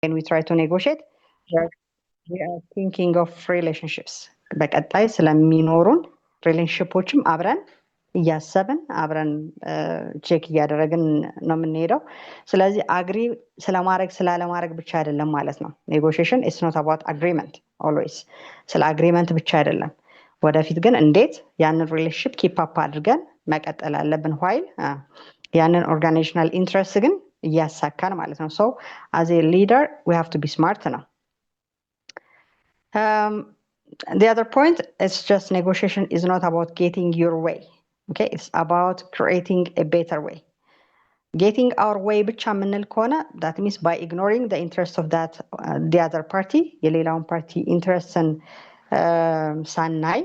when we try to negotiate, we are thinking of relationships. በቀጣይ ስለሚኖሩን ሪሌሽንሺፖችም አብረን እያሰብን አብረን ቼክ እያደረግን ነው የምንሄደው። ስለዚህ አግሪ ስለማድረግ ስላለማድረግ ብቻ አይደለም ማለት ነው። ኔጎሽዬሽን ኢትስ ኖት አባውት አግሪመንት ኦልዌይስ፣ ስለ አግሪመንት ብቻ አይደለም። ወደፊት ግን እንዴት ያንን ሪሌሽንሺፕ ኪፕ አፕ አድርገን መቀጠል አለብን while ያንን ኦርጋናይዜሽናል ኢንትረስት ግን እያሳካን ማለት ነው። ሶ as a leader we have to be smart ነው። The other point is just negotiation is not about getting your way. Okay, it's about creating a better way. Getting our way ብቻ የምንል ከሆነ that means by ignoring the interest of that the other party የሌላውን ፓርቲ ኢንትረስትን ሳናይ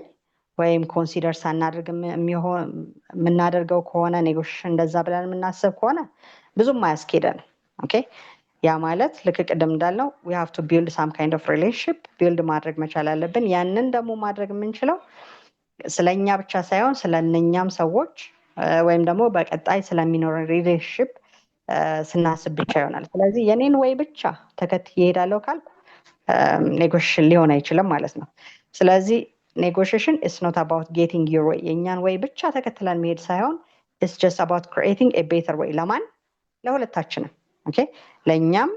ወይም ኮንሲደር ሳናደርግ የምናደርገው ከሆነ ኔጎሽዬሽን እንደዛ ብለን የምናስብ ከሆነ ብዙም አያስኬደን። ኦኬ፣ ያ ማለት ልክ ቅድም እንዳልነው we have to build some kind of relationship build ማድረግ መቻል አለብን። ያንን ደግሞ ማድረግ የምንችለው ስለኛ ብቻ ሳይሆን ስለነኛም ሰዎች ወይም ደግሞ በቀጣይ ስለሚኖረን ሪሌሽንሺፕ ስናስብ ብቻ ይሆናል። ስለዚህ የኔን ወይ ብቻ ተከትዬ እሄዳለሁ ካልኩ ኔጎሽዬሽን ሊሆን አይችልም ማለት ነው። ስለዚህ negotiation is not about getting your way. የኛን ወይ ብቻ ተከትለን መሄድ ሳይሆን it's just about creating a better way. ለማን? ለሁለታችንም። ኦኬ፣ ለኛም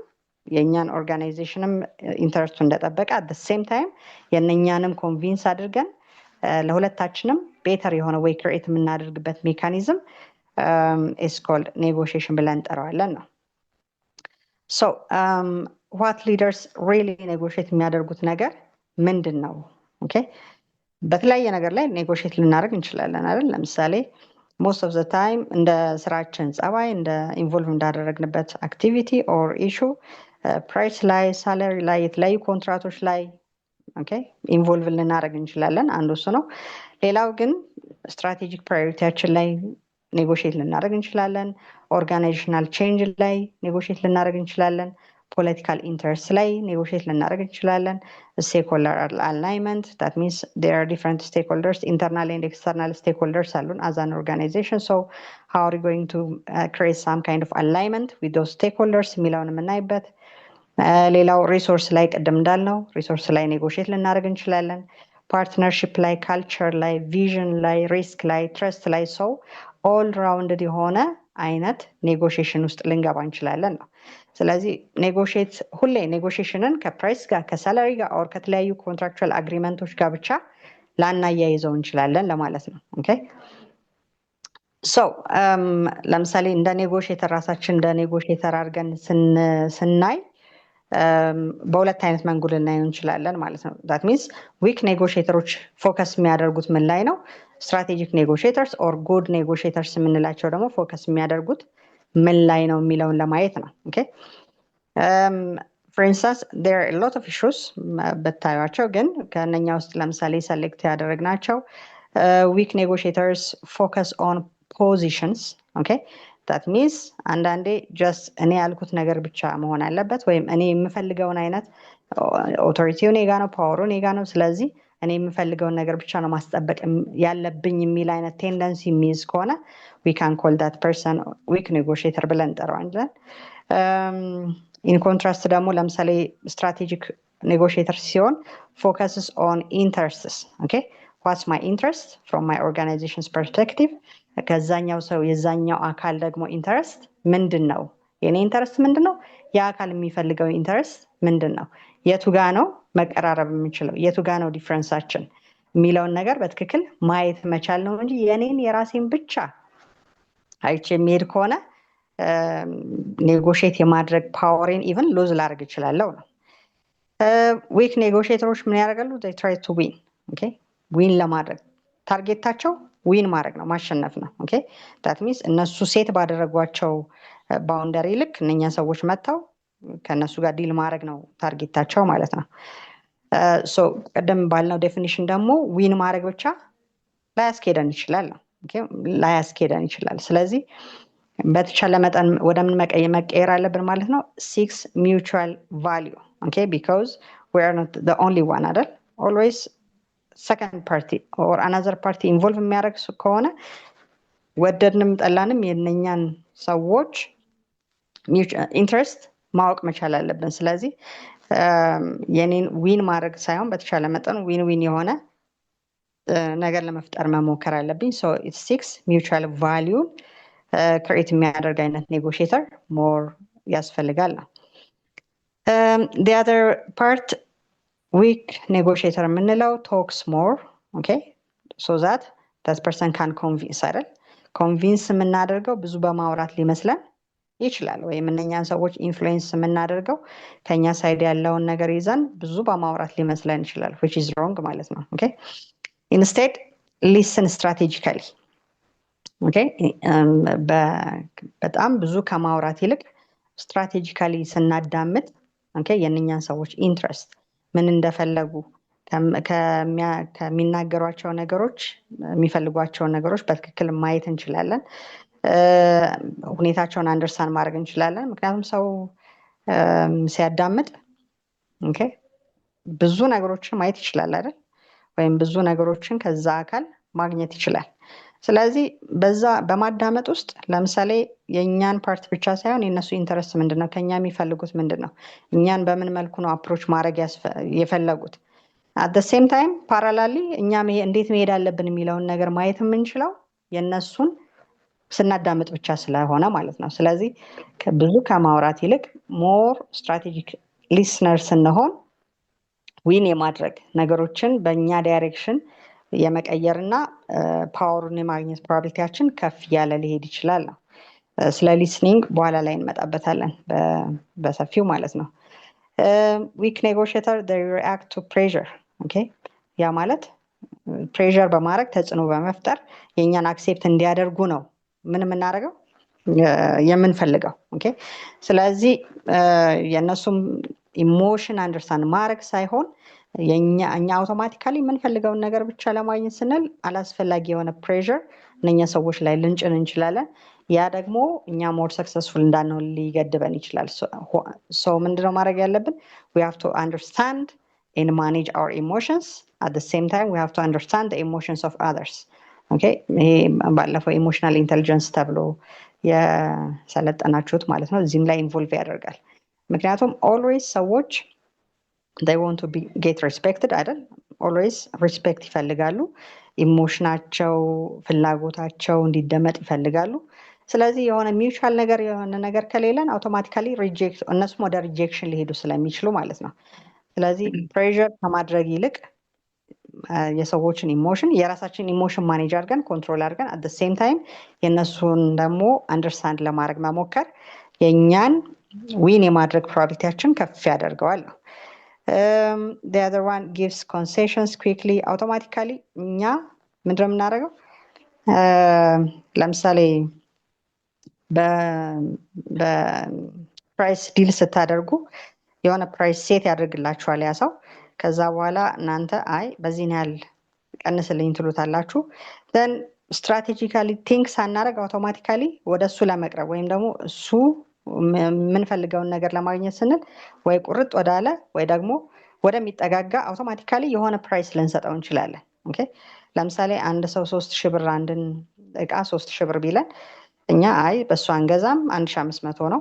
የኛን ኦርጋናይዜሽንም ኢንተረስቱ እንደጠበቀ at the same time የነኛንም ኮንቪንስ አድርገን ለሁለታችንም ቤተር የሆነ ወይ ክሬት የምናደርግበት ሜካኒዝም is called negotiation ብለን እንጠራዋለን ነው። so what leaders really negotiate የሚያደርጉት ነገር ምንድን ነው? ኦኬ፣ በተለያየ ነገር ላይ ኔጎሽዬት ልናደርግ እንችላለን አይደል? ለምሳሌ most of the time እንደ ስራችን ጸባይ እንደ ኢንቮልቭ እንዳደረግንበት አክቲቪቲ ኦር ኢሹ ፕራይስ ላይ ሳላሪ ላይ የተለያዩ ኮንትራክቶች ላይ ኦኬ ኢንቮልቭ ልናደርግ እንችላለን። አንዱ እሱ ነው። ሌላው ግን ስትራቴጂክ ፕራዮሪቲያችን ላይ ኔጎሽዬት ልናደርግ እንችላለን። ኦርጋናይዜሽናል ቼንጅ ላይ ኔጎሽዬት ልናደርግ እንችላለን። ፖለቲካል ኢንተረስት ላይ ኔጎሽዬት ልናደርግ እንችላለን። ስቴክሆልደር አላይንመንት that means there are different stakeholders, internal and external stakeholders አሉን as an organization. So how are we going to create some kind of alignment with those stakeholders የሚለውን የምናይበት። ሌላው ሪሶርስ ላይ ቅድም እንዳልነው ሪሶርስ ላይ ኔጎሽዬት ልናደርግ እንችላለን። ፓርትነርሺፕ ላይ፣ ካልቸር ላይ፣ ቪዥን ላይ፣ ሪስክ ላይ፣ ትረስት ላይ ሰው ኦል ራውንድድ የሆነ አይነት ኔጎሽዬሽን ውስጥ ልንገባ እንችላለን ነው። ስለዚህ ኔጎሽዬት ሁሌ ኔጎሽዬሽንን ከፕራይስ ጋር ከሳላሪ ጋር ኦር ከተለያዩ ኮንትራክቹዋል አግሪመንቶች ጋር ብቻ ላናያይዘው እንችላለን ለማለት ነው። ኦኬ፣ ሶ ለምሳሌ እንደ ኔጎሽዬተር ራሳችን እንደ ኔጎሽዬተር አድርገን ስናይ በሁለት አይነት መንገድ ልናየው እንችላለን ማለት ነው። that means ዊክ ኔጎሽዬተሮች ፎከስ የሚያደርጉት ምን ላይ ነው? ስትራቴጂክ ኔጎሽዬተርስ ኦር ጉድ ኔጎሽዬተርስ የምንላቸው ደግሞ ፎከስ የሚያደርጉት ምን ላይ ነው የሚለውን ለማየት ነው። ኦኬ፣ for instance there are a lot of issues በታዩዋቸው ግን ከነኛ ውስጥ ለምሳሌ ሰሌክት ያደረግናቸው ዊክ ኔጎሽዬተርስ ፎከስ ኦን ፖዚሽንስ። ኦኬ፣ that means አንዳንዴ ጀስት እኔ ያልኩት ነገር ብቻ መሆን አለበት ወይም እኔ የምፈልገውን አይነት ኦቶሪቲው እኔ ጋ ነው፣ ፓወሩ እኔ ጋ ነው፣ ስለዚህ እኔ የምፈልገውን ነገር ብቻ ነው ማስጠበቅ ያለብኝ የሚል አይነት ቴንደንሲ የሚይዝ ከሆነ we can call that person weak negotiator ብለን እንጠራዋለን። ኢን ኮንትራስት ደግሞ ለምሳሌ ስትራቴጂክ ኔጎሽዬተር ሲሆን focuses on interests. okay, what's my interest from my organization's perspective? ከዛኛው ሰው የዛኛው አካል ደግሞ ኢንተረስት ምንድን ነው? የኔ ኢንተረስት ምንድን ነው? የአካል የሚፈልገው ኢንተረስት ምንድን ነው? የቱ ጋ ነው መቀራረብ የምንችለው? የቱ ጋ ነው ዲፍረንሳችን የሚለውን ነገር በትክክል ማየት መቻል ነው እንጂ የኔን የራሴን ብቻ አይቼ የሚሄድ ከሆነ ኔጎሽዬት የማድረግ ፓወሬን ኢቨን ሉዝ ላደርግ እችላለሁ ነው። ዊክ ኔጎሽዬተሮች ምን ያደርጋሉ? they try to win. okay, ዊን ለማድረግ ታርጌታቸው ዊን ማድረግ ነው፣ ማሸነፍ ነው። ኦኬ፣ that means እነሱ ሴት ባደረጓቸው ባውንደሪ ልክ እነኛ ሰዎች መጥተው ከነሱ ጋር ዲል ማድረግ ነው ታርጌታቸው ማለት ነው። ሶ ቀደም ባልነው ዴፊኒሽን ደግሞ ዊን ማድረግ ብቻ ላያስኬደን ይችላል ነው። ኦኬ፣ ላያስኬደን ይችላል። ስለዚህ በተቻለ መጠን ወደ ምን መቀየር አለብን ማለት ነው? ሲክስ ሚውቹዋል ቫልዩ። ኦኬ፣ because we are not the only one አይደል? always second party or another party involve የሚያደርግ ከሆነ ወደድንም ጠላንም የነኛን ሰዎች ኢንትረስት ማወቅ መቻል አለብን። ስለዚህ የኔን ዊን ማድረግ ሳይሆን በተቻለ መጠን ዊን ዊን የሆነ ነገር ለመፍጠር መሞከር አለብኝ። ሶ ኢትስ ሲክስ ሚውቹዋል ቫሊዩን ክሬት የሚያደርግ አይነት ኔጎሽተር ሞር ያስፈልጋል ነው። the other part weak negotiator የምንለው talks more, okay, so that person can convince አይደል? ኮንቪንስ የምናደርገው ብዙ በማውራት ሊመስለን ይችላል፣ ወይም እነኛን ሰዎች ኢንፍሉዌንስ የምናደርገው ከኛ ሳይድ ያለውን ነገር ይዘን ብዙ በማውራት ሊመስለን ይችላል, which is wrong ማለት ነው. okay, instead listen strategically, okay, በጣም ብዙ ከማውራት ይልቅ ስትራቴጂካሊ ስናዳምጥ okay የእነኛን ሰዎች ኢንትረስት ምን እንደፈለጉ ከሚናገሯቸው ነገሮች የሚፈልጓቸውን ነገሮች በትክክል ማየት እንችላለን። ሁኔታቸውን አንደርስታንድ ማድረግ እንችላለን። ምክንያቱም ሰው ሲያዳምጥ okay ብዙ ነገሮችን ማየት ይችላል አይደል? ወይም ብዙ ነገሮችን ከዛ አካል ማግኘት ይችላል። ስለዚህ በዛ በማዳመጥ ውስጥ ለምሳሌ የኛን ፓርት ብቻ ሳይሆን የነሱ ኢንተረስት ምንድነው፣ ከኛ የሚፈልጉት ምንድነው፣ እኛን በምን መልኩ ነው አፕሮች ማድረግ የፈለጉት፣ at the same time parallelly እኛም እንዴት መሄድ አለብን የሚለውን ነገር ማየት የምንችለው የነሱን ስናዳምጥ ብቻ ስለሆነ ማለት ነው። ስለዚህ ብዙ ከማውራት ይልቅ ሞር ስትራቴጂክ ሊስነር ስንሆን ዊን የማድረግ ነገሮችን በእኛ ዳይሬክሽን የመቀየርና ፓወሩን የማግኘት ፕሮባቢሊቲያችን ከፍ ያለ ሊሄድ ይችላል ነው። ስለ ሊስኒንግ በኋላ ላይ እንመጣበታለን በሰፊው ማለት ነው። ዊክ ኔጎሽተር they react to pressure, okay, ያ ማለት ፕሬሸር በማድረግ ተጽዕኖ በመፍጠር የኛን አክሴፕት እንዲያደርጉ ነው ምን የምናደርገው የምንፈልገው። okay ስለዚህ የነሱም ኢሞሽን አንደርስታንድ ማድረግ ሳይሆን እኛ አውቶማቲካሊ የምንፈልገውን ነገር ብቻ ለማግኘት ስንል አላስፈላጊ የሆነ ፕሬሸር እነኛ ሰዎች ላይ ልንጭን እንችላለን። ያ ደግሞ እኛ ሞር ሰክሰስፉል እንዳንሆን ሊገድበን ይችላል። ሶ ምንድነው ማድረግ ያለብን? we have to understand and manage our emotions, at the same time we have to understand the emotions of others. okay ይሄ ባለፈው ኢሞሽናል ኢንተሊጀንስ ተብሎ የሰለጠናችሁት ማለት ነው እዚህም ላይ ኢንቮልቭ ያደርጋል። ምክንያቱም ኦልዌይስ ሰዎች they want to be get respected አይደል? ኦልዌይስ ሪስፔክት ይፈልጋሉ። ኢሞሽናቸው ፍላጎታቸው እንዲደመጥ ይፈልጋሉ። ስለዚህ የሆነ ሚውቹዋል ነገር የሆነ ነገር ከሌለን አውቶማቲካሊ ሪጀክት እነሱም ወደ ሪጀክሽን ሊሄዱ ስለሚችሉ ማለት ነው። ስለዚህ ፕሬሸር ከማድረግ ይልቅ የሰዎችን ኢሞሽን የራሳችን ኢሞሽን ማኔጅ አድርገን ኮንትሮል አድርገን at the same time የነሱን ደግሞ አንደርስታንድ ለማድረግ መሞከር የኛን ዊን የማድረግ ፕሮባቢሊቲያችን ከፍ ያደርገዋል ነው። the other one gives concessions quickly, automatically እኛ ምንድነው የምናደርገው? ለምሳሌ በፕራይስ ዲል ስታደርጉ የሆነ ፕራይስ ሴት ያደርግላችኋል ያ ሰው። ከዛ በኋላ እናንተ አይ በዚህን ያህል ቀንስልኝ ትሉታላችሁ። then strategically think ሳናደርግ አውቶማቲካሊ ወደሱ ለመቅረብ ወይም ደግሞ እሱ የምንፈልገውን ነገር ለማግኘት ስንል ወይ ቁርጥ ወዳለ ወይ ደግሞ ወደሚጠጋጋ አውቶማቲካሊ የሆነ ፕራይስ ልንሰጠው እንችላለን። ኦኬ ለምሳሌ አንድ ሰው 3000 ብር አንድን እቃ 3000 ብር ቢለን እኛ አይ በሱ አንገዛም 1500 ነው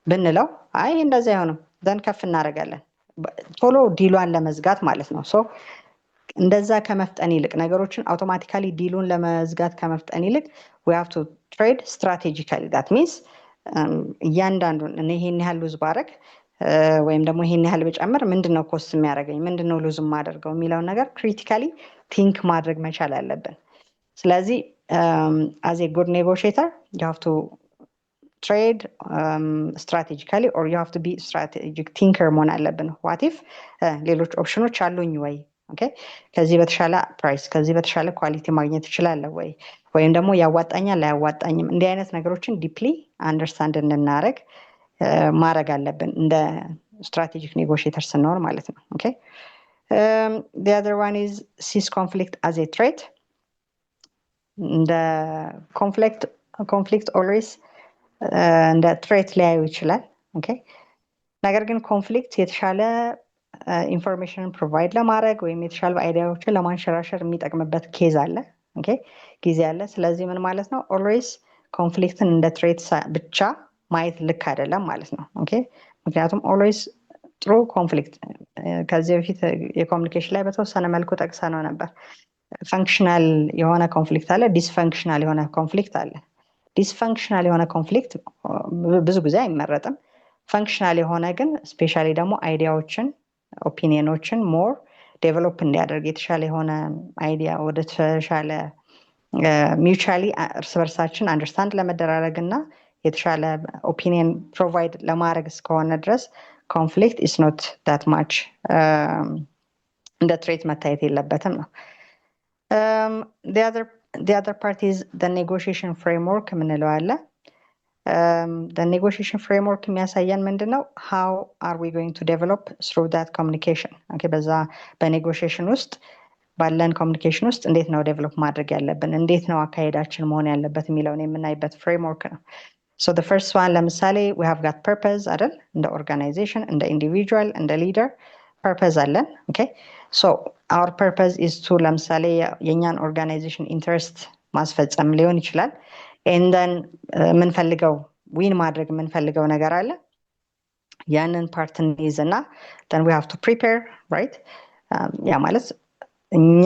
ብንለው አይ እንደዛ አይሆንም ዘን ከፍ እናደርጋለን ቶሎ ዲሏን ለመዝጋት ማለት ነው። ሶ እንደዛ ከመፍጠን ይልቅ ነገሮችን አውቶማቲካሊ ዲሉን ለመዝጋት ከመፍጠን ይልቅ we have to trade strategically. that means እያንዳንዱን እኔ ይሄን ያህል ሉዝ ባረግ ወይም ደግሞ ይሄን ያህል ብጨምር ምንድነው ኮስት የሚያደርገኝ ምንድነው ሉዝ የማደርገው የሚለው ነገር ክሪቲካሊ ቲንክ ማድረግ መቻል አለብን። ስለዚህ as a good negotiator you have to trade strategically or you have to be strategic thinker መሆን አለብን። what if ሌሎች ኦፕሽኖች አሉኝ ወይ ኦኬ ከዚህ በተሻለ ፕራይስ ከዚህ በተሻለ ኳሊቲ ማግኘት እችላለሁ ወይ ወይም ደግሞ ያዋጣኛል አያዋጣኝም እንዲህ አይነት ነገሮችን ዲፕሊ አንደርስታንድ እንድናደርግ ማድረግ አለብን እንደ ስትራቴጂክ ኔጎሽየተር ስንሆን ማለት ነው። ኦኬ the other one is sees conflict as a threat. እንደ conflict always እንደ threat ሊያዩ ይችላል። ኦኬ ነገር ግን ኮንፍሊክት የተሻለ ኢንፎርሜሽን ፕሮቫይድ ለማድረግ ወይም የተሻለ አይዲያዎችን ለማንሸራሸር የሚጠቅምበት ኬዝ አለ። ኦኬ ጊዜ አለ። ስለዚህ ምን ማለት ነው? ኦልዌይስ ኮንፍሊክትን እንደ ትሬት ብቻ ማየት ልክ አይደለም ማለት ነው። ኦኬ ምክንያቱም ኦልዌይስ ጥሩ ኮንፍሊክት ከዚህ በፊት የኮሚኒኬሽን ላይ በተወሰነ መልኩ ጠቅሰ ነው ነበር። ፈንክሽናል የሆነ ኮንፍሊክት አለ፣ ዲስፈንክሽናል የሆነ ኮንፍሊክት አለ። ዲስፈንክሽናል የሆነ ኮንፍሊክት ብዙ ጊዜ አይመረጥም። ፈንክሽናል የሆነ ግን ስፔሻሊ ደግሞ አይዲያዎችን ኦፒኒየኖችን ሞር ዴቨሎፕ እንዲያደርግ የተሻለ የሆነ አይዲያ ወደ ተሻለ ሚውቹዋሊ እርስ በርሳችን አንደርስታንድ ለመደራረግ እና የተሻለ ኦፒኒየን ፕሮቫይድ ለማድረግ እስከሆነ ድረስ ኮንፍሊክት ኢስ ኖት ዳት ማች እንደ ትሬት መታየት የለበትም ነው። the other part is the negotiation framework የምንለው አለ። the negotiation framework የሚያሳየን ምንድን ነው? how are we going to develop through that communication? okay በዛ በኔጎሽዬሽን ውስጥ ባለን ኮሚኒኬሽን ውስጥ እንዴት ነው ዴቨሎፕ ማድረግ ያለብን፣ እንዴት ነው አካሄዳችን መሆን ያለበት የሚለውን የምናይበት ፍሬምወርክ ነው። so the first one ለምሳሌ we have got purpose አይደል? እንደ ኦርጋናይዜሽን፣ እንደ ኢንዲቪጁዋል፣ እንደ ሊደር ፐርፐዝ አለን። okay so our purpose is to ለምሳሌ የኛን ኦርጋናይዜሽን ኢንተረስት ማስፈጸም ሊሆን ይችላል። and then የምንፈልገው ዊን ማድረግ የምንፈልገው ነገር አለ። ያንን ፓርት እንይዝና then we have to prepare right ያ ማለት እኛ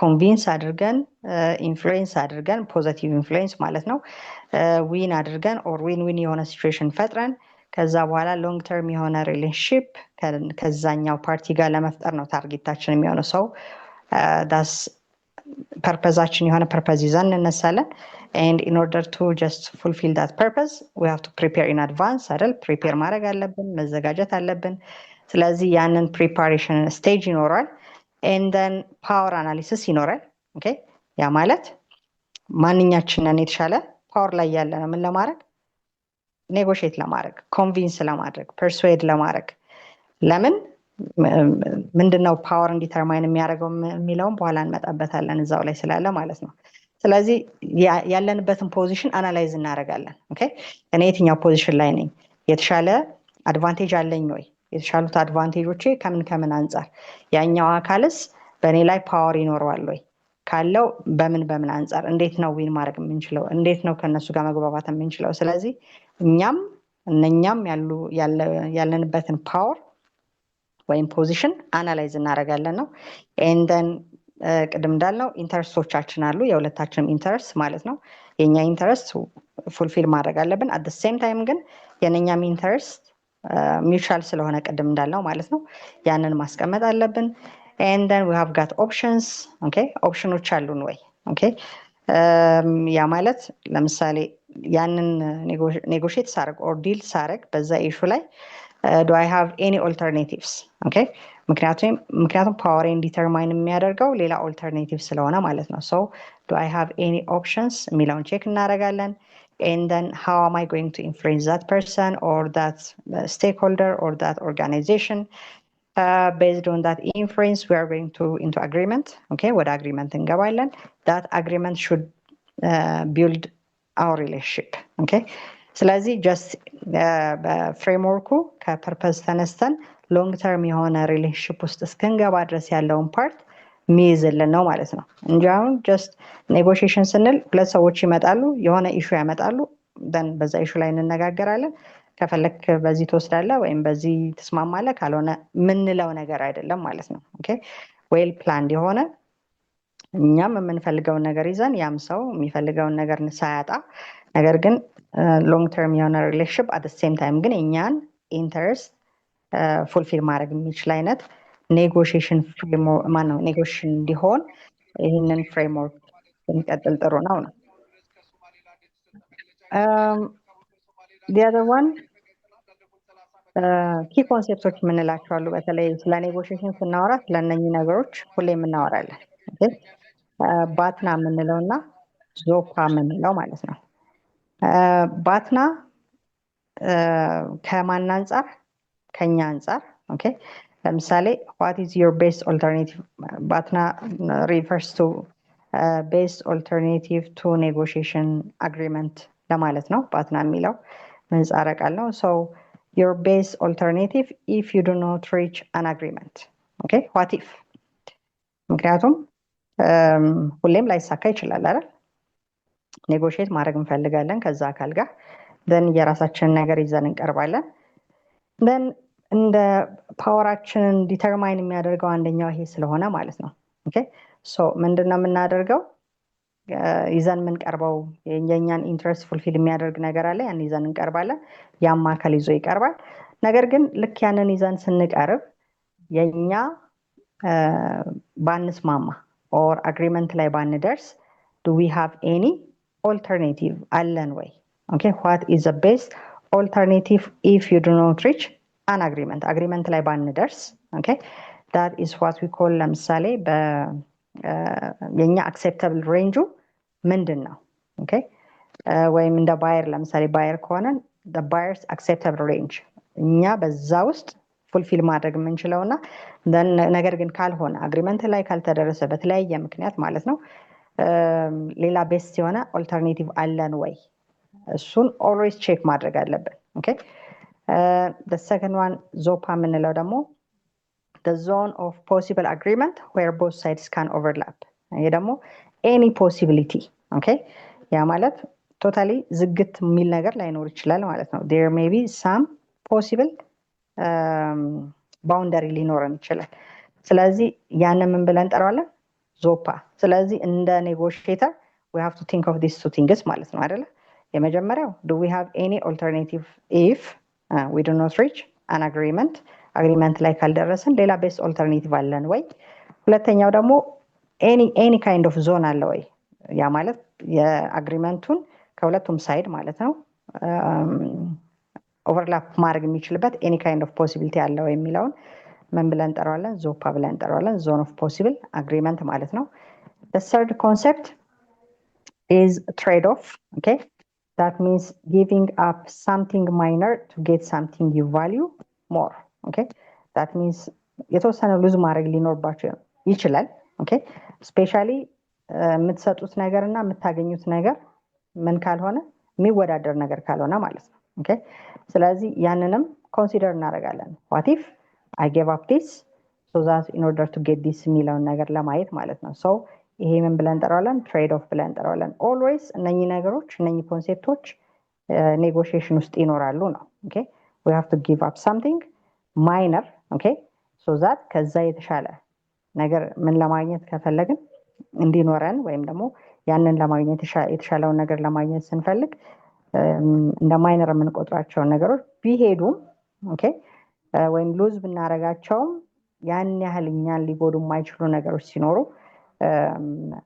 ኮንቪንስ አድርገን ኢንፍሉዌንስ አድርገን ፖዚቲቭ ኢንፍሉዌንስ ማለት ነው ዊን አድርገን ኦር ዊን ዊን የሆነ ሲቹዌሽን ፈጥረን ከዛ በኋላ ሎንግ ተርም የሆነ ሪሌሽንሺፕ ከዛኛው ፓርቲ ጋር ለመፍጠር ነው ታርጌታችን የሚሆነው። ሰው ዳስ ፐርፐዛችን የሆነ ፐርፐዝ ይዘን እንነሳለን። and in order to just fulfill that purpose we have to prepare in advance አይደል? ፕሪፔር ማድረግ አለብን፣ መዘጋጀት አለብን። ስለዚህ ያንን ፕሪፓሬሽን ስቴጅ ይኖራል። and then power analysis ይኖራል። okay ያ ማለት ማንኛችንን የተሻለ ፓወር ላይ ያለ ነው ምን ለማድረግ ኔጎሽዬት ለማድረግ ኮንቪንስ ለማድረግ ፐርሱዌድ ለማድረግ ለምን ምንድነው ፓወር እንዲተርማይን የሚያደርገው የሚለውን በኋላ እንመጣበታለን እዛው ላይ ስላለ ማለት ነው። ስለዚህ ያለንበትን ፖዚሽን አናላይዝ እናደርጋለን። ኦኬ እኔ የትኛው ፖዚሽን ላይ ነኝ? የተሻለ አድቫንቴጅ አለኝ ወይ? የተሻሉት አድቫንቴጆቼ ከምን አንፃር? ያኛው አካልስ በእኔ ላይ ፓወር ይኖረዋል ወይ? ካለው በምን አንፃር? እንዴት ነው ዊን ማድረግ የምንችለው? እንዴት ነው ከነሱ ጋር መግባባት የምንችለው? ስለዚህ እኛም ያለንበትን ፓወር ወይም ፖዚሽን አናላይዝ እናደርጋለን ነው። and then ቅድም እንዳልነው ኢንተረስቶቻችን አሉ፣ የሁለታችንም ኢንተረስት ማለት ነው። የኛ ኢንተረስት ፉልፊል ማድረግ አለብን። at the same time ግን የነኛም ኢንተረስት ሚውቹዋል ስለሆነ ቅድም እንዳልነው ማለት ነው ያንን ማስቀመጥ አለብን። and then we have got options okay ኦፕሽኖች አሉን ወይ? okay ያ ማለት ለምሳሌ ያንን ኔጎሽዬት ሳረግ ኦር ዲል ሳረግ በዛ ኢሹ ላይ do I have any alternatives? okay ምክንያቱም ፓወሬን ዲተርማይን የሚያደርገው ሌላ ኦልተርኔቲቭ ስለሆነ ማለት ነው። so do I have any options የሚለውን ቼክ እናደርጋለን። and then how am I going to influence that person or that stakeholder or that organization? Based on that influence we are going to into agreement. okay ወደ agreement እንገባለን። that agreement should build our relationship. okay ስለዚህ just በፍሬምወርኩ ከፐርፐዝ ተነስተን ሎንግ ተርም የሆነ ሪሌሽንሺፕ ውስጥ እስከንገባ ድረስ ያለውን ፓርት ሚይዝልን ነው ማለት ነው እንጂ አሁን just ኔጎሽዬሽን ስንል ሁለት ሰዎች ይመጣሉ፣ የሆነ ኢሹ ያመጣሉ፣ then በዛ ኢሹ ላይ እንነጋገራለን። ከፈለክ በዚህ ተወስዳለህ ወይም በዚህ ተስማማለህ፣ ካልሆነ ምንለው ነገር አይደለም ማለት ነው። okay well planned የሆነ እኛም የምንፈልገውን ነገር ይዘን ያም ሰው የሚፈልገውን ነገር ሳያጣ ነገር ግን ሎንግ ተርም የሆነ ሪሌሽንሺፕ at the same time ግን እኛን ኢንተረስት ፉልፊል ማድረግ የሚችል አይነት ኔጎሽዬሽን ፍሬምወርክ ኔጎሽዬሽን እንዲሆን ይህንን ፍሬምወርክ እንቀጥል ጥሩ ነው። the other one ኪ ኮንሴፕቶች የምንላቸው አሉ። በተለይ ስለ ኔጎሽዬሽን ስናወራ ስለነኚህ ነገሮች ሁሌም እናወራለን። ባትና የምንለውና ዞፓ የምንለው ማለት ነው። ባትና ከማን አንፃር? ከኛ አንፃር። ኦኬ ለምሳሌ what is your best alternative? ባትና refers to best alternative to negotiation agreement ለማለት ነው። ባትና የሚለው ምህጻረ ቃል ነው። so your best alternative if you do not reach an agreement. okay what if? ምክንያቱም ሁሌም ላይሳካ ይችላል አይደል? ኔጎሽዬት ማድረግ እንፈልጋለን ከዛ አካል ጋር then የራሳችንን ነገር ይዘን እንቀርባለን። then እንደ ፓወራችንን ዲተርማይን የሚያደርገው አንደኛው ይሄ ስለሆነ ማለት ነው። ኦኬ ሶ ምንድነው የምናደርገው? ይዘን የምንቀርበው የኛን ኢንትረስት ፉልፊል የሚያደርግ ነገር አለ። ያን ይዘን እንቀርባለን። ያም አካል ይዞ ይቀርባል። ነገር ግን ልክ ያንን ይዘን ስንቀርብ የኛ ባንስማማ or agreement ላይ ባንደርስ do we have any alternative አለን ወይ? okay what is the best alternative if you do not reach an agreement ላይ ባንደርስ okay that is what we call ለምሳሌ የኛ acceptable range ምንድን ነው? okay ወይም እንደ ባየር ለምሳሌ ባየር ከሆነ the buyer's acceptable range እኛ በዛ ውስጥ ፉልፊል ማድረግ የምንችለውና ነገር ግን ካልሆነ አግሪመንት ላይ ካልተደረሰ በተለያየ ምክንያት ማለት ነው ሌላ ቤስት የሆነ ኦልተርኔቲቭ አለን ወይ? እሱን ኦልዌይስ ቼክ ማድረግ አለብን። ኦኬ the second one ዞፓ የምንለው ደግሞ the zone of possible agreement where both sides can overlap ይሄ ደግሞ any possibility ኦኬ ያ ማለት ቶታሊ ዝግት የሚል ነገር ላይኖር ይችላል ማለት ነው። there may be some possible ባውንደሪ ሊኖረን ይችላል። ስለዚህ ያንን ምን ብለን እንጠራዋለን? ዞፓ። ስለዚህ እንደ ኔጎሽዬተር we have to think of these two things ማለት ነው አይደለ? የመጀመሪያው do we have any alternative if we do not reach an agreement ላይ ካልደረስን ሌላ ቤስት ኦልተርኔቲቭ አለን ወይ? ሁለተኛው ደግሞ any kind of zone አለ ወይ? ያ ማለት የአግሪመንቱን ከሁለቱም ሳይድ ማለት ነው ኦቨርላፕ ማድረግ የሚችልበት any kind of possibility አለ ወይ የሚለውን ምን ብለን እንጠራዋለን? ዞፓ ብለን እንጠራዋለን። zone of possible agreement ማለት ነው። the third concept is trade-off. okay that means giving up something minor to get something you value more. okay that means የተወሰነ ሉዝ ማድረግ ሊኖርባቸው ይችላል። okay especially የምትሰጡት ነገርና የምታገኙት ነገር ምን ካልሆነ የሚወዳደር ነገር ካልሆነ ማለት ነው። okay ስለዚህ ያንንም ኮንሲደር እናደርጋለን። what if I gave up this so that in order to get this የሚለውን ነገር ለማየት ማለት ነው። so ይሄ ምን ብለን እንጠራዋለን? ትሬድ ኦፍ ብለን እንጠራዋለን። ኦልዌይስ እነኚህ ነገሮች እነኚህ ኮንሴፕቶች ኔጎሽዬሽን ውስጥ ይኖራሉ ነው። okay we have to give up something minor okay so that ከዛ የተሻለ ነገር ምን ለማግኘት ከፈለግን እንዲኖረን ወይም ደግሞ ያንን ለማግኘት የተሻለውን ነገር ለማግኘት ስንፈልግ እንደ ማይነር የምንቆጥራቸው ነገሮች ቢሄዱም ኦኬ ወይም ሉዝ ብናረጋቸውም ያን ያህል እኛን ሊጎዱ የማይችሉ ነገሮች ሲኖሩ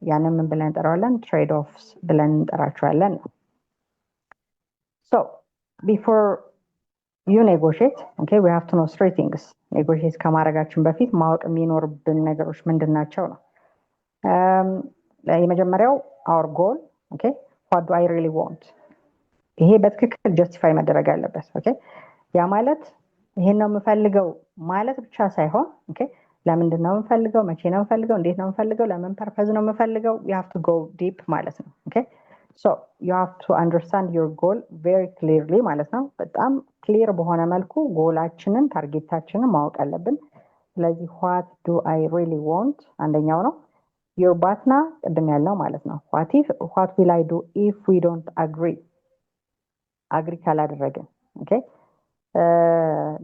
ያንን ምን ብለን እንጠራዋለን? ትሬድ ኦፍስ ብለን እንጠራቸዋለን ነው። so before you negotiate okay we have to know three things negotiate ከማድረጋችን በፊት ማወቅ የሚኖርብን ነገሮች ምንድናቸው ነው። የመጀመሪያው our goal okay what do I really want ይሄ በትክክል ጀስቲፋይ መደረግ አለበት። ኦኬ ያ ማለት ይሄን ነው የምፈልገው ማለት ብቻ ሳይሆን ኦኬ ለምንድን ነው የምፈልገው? መቼ ነው የምፈልገው? እንዴት ነው የምፈልገው? ለምን ፐርፐዝ ነው የምፈልገው? you have to go deep ማለት ነው። ኦኬ so you have to understand your goal very clearly ማለት ነው። በጣም ክሊር በሆነ መልኩ ጎላችንን ታርጌታችንን ማወቅ አለብን። ስለዚህ what do I really want አንደኛው ነው። your partner ቅድም ያልነው ማለት ነው። what will I do if we don't agree አግሪ ካላደረግን ኦኬ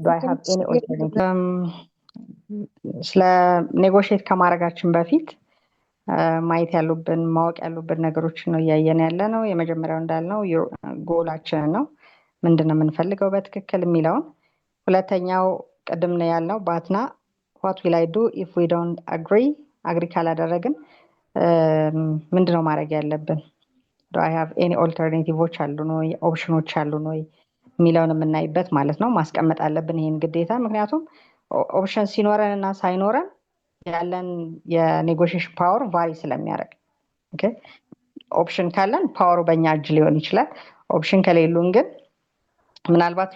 do I have any alternative ስለ ኔጎሽዬት ከማድረጋችን በፊት ማየት ያሉብን ማወቅ ያሉብን ነገሮች ነው እያየን ያለ ነው። የመጀመሪያው እንዳልነው ጎላችን ነው ምንድነው የምንፈልገው በትክክል የሚለውን። ሁለተኛው ቅድም ነው ያልነው ባትና what will I do if we don't አግሪ ካላደረግን ምንድነው ማድረግ ያለብን? do I have any alternatives አሉ ነው ኦፕሽኖች አሉ ነው የሚለውን የምናይበት ማለት ነው። ማስቀመጥ አለብን ይሄን ግዴታ። ምክንያቱም ኦፕሽን ሲኖረን እና ሳይኖረን ያለን የኔጎሽዬሽን ፓወር ቫሪ ስለሚያደርግ ኦኬ ኦፕሽን ካለን ፓወሩ በእኛ እጅ ሊሆን ይችላል። ኦፕሽን ከሌሉን ግን ምናልባት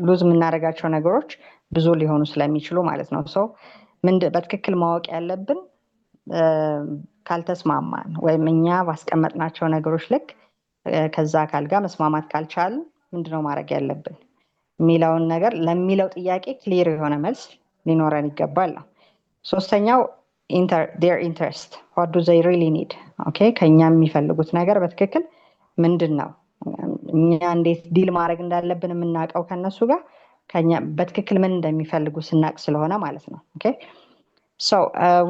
ሉዝ የምናደርጋቸው ነገሮች ብዙ ሊሆኑ ስለሚችሉ ማለት ነው። ሶ በትክክል ማወቅ ያለብን ካልተስማማን ወይም እኛ ባስቀመጥናቸው ነገሮች ልክ ከዛ አካል ጋር መስማማት ካልቻልን ምንድነው ማድረግ ያለብን የሚለውን ነገር ለሚለው ጥያቄ ክሊር የሆነ መልስ ሊኖረን ይገባል ነው። ሶስተኛው their interest what do they really need okay ከኛ የሚፈልጉት ነገር በትክክል ምንድነው? እኛ እንዴት ዲል ማድረግ እንዳለብን የምናውቀው ከነሱ ጋር ከኛ በትክክል ምን እንደሚፈልጉ ስናቅ ስለሆነ ማለት ነው። ኦኬ so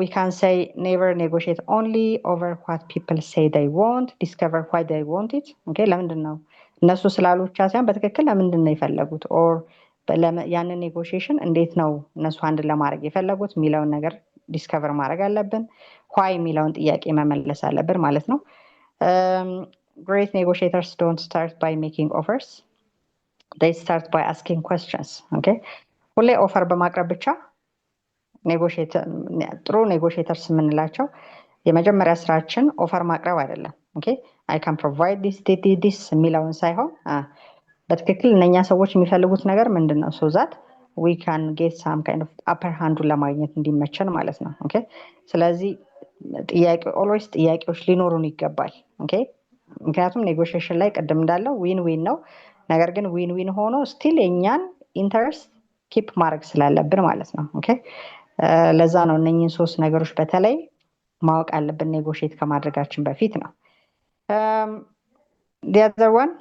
we can say never negotiate only over what people say they want, discover why they want it. okay ለምንድን ነው እነሱ ስላሉ ብቻ ሳይሆን በትክክል ለምንድን ነው የፈለጉት or ያንን ኔጎሽዬሽን እንዴት ነው እነሱ አንድ ለማድረግ የፈለጉት የሚለውን ነገር ዲስከቨር ማድረግ አለብን። why የሚለውን ጥያቄ መመለስ አለብን ማለት ነው። great negotiators don't start by making offers, they start by asking questions. okay ሁሌ ኦፈር በማቅረብ ብቻ ጥሩ ኔጎሽዬተርስ የምንላቸው የመጀመሪያ ስራችን ኦፈር ማቅረብ አይደለም። ኦኬ አይ ካን ፕሮቫይድ ዲስ የሚለውን ሳይሆን በትክክል እነኛ ሰዎች የሚፈልጉት ነገር ምንድን ነው so that we can get some kind of upper hand ለማግኘት እንዲመቸን ማለት ነው። ኦኬ ስለዚህ always ጥያቄዎች ሊኖሩን ይገባል። ኦኬ ምክንያቱም ኔጎሽዬሽን ላይ ቅድም እንዳለው ዊን ዊን ነው። ነገር ግን ዊን ዊን ሆኖ ስቲል የኛን ኢንተረስት ኪፕ ማድረግ ስላለብን ማለት ነው። ኦኬ ለዛ ነው እነኚህን ሶስት ነገሮች በተለይ ማወቅ አለብን ኔጎሽዬት ከማድረጋችን በፊት ነው። the other one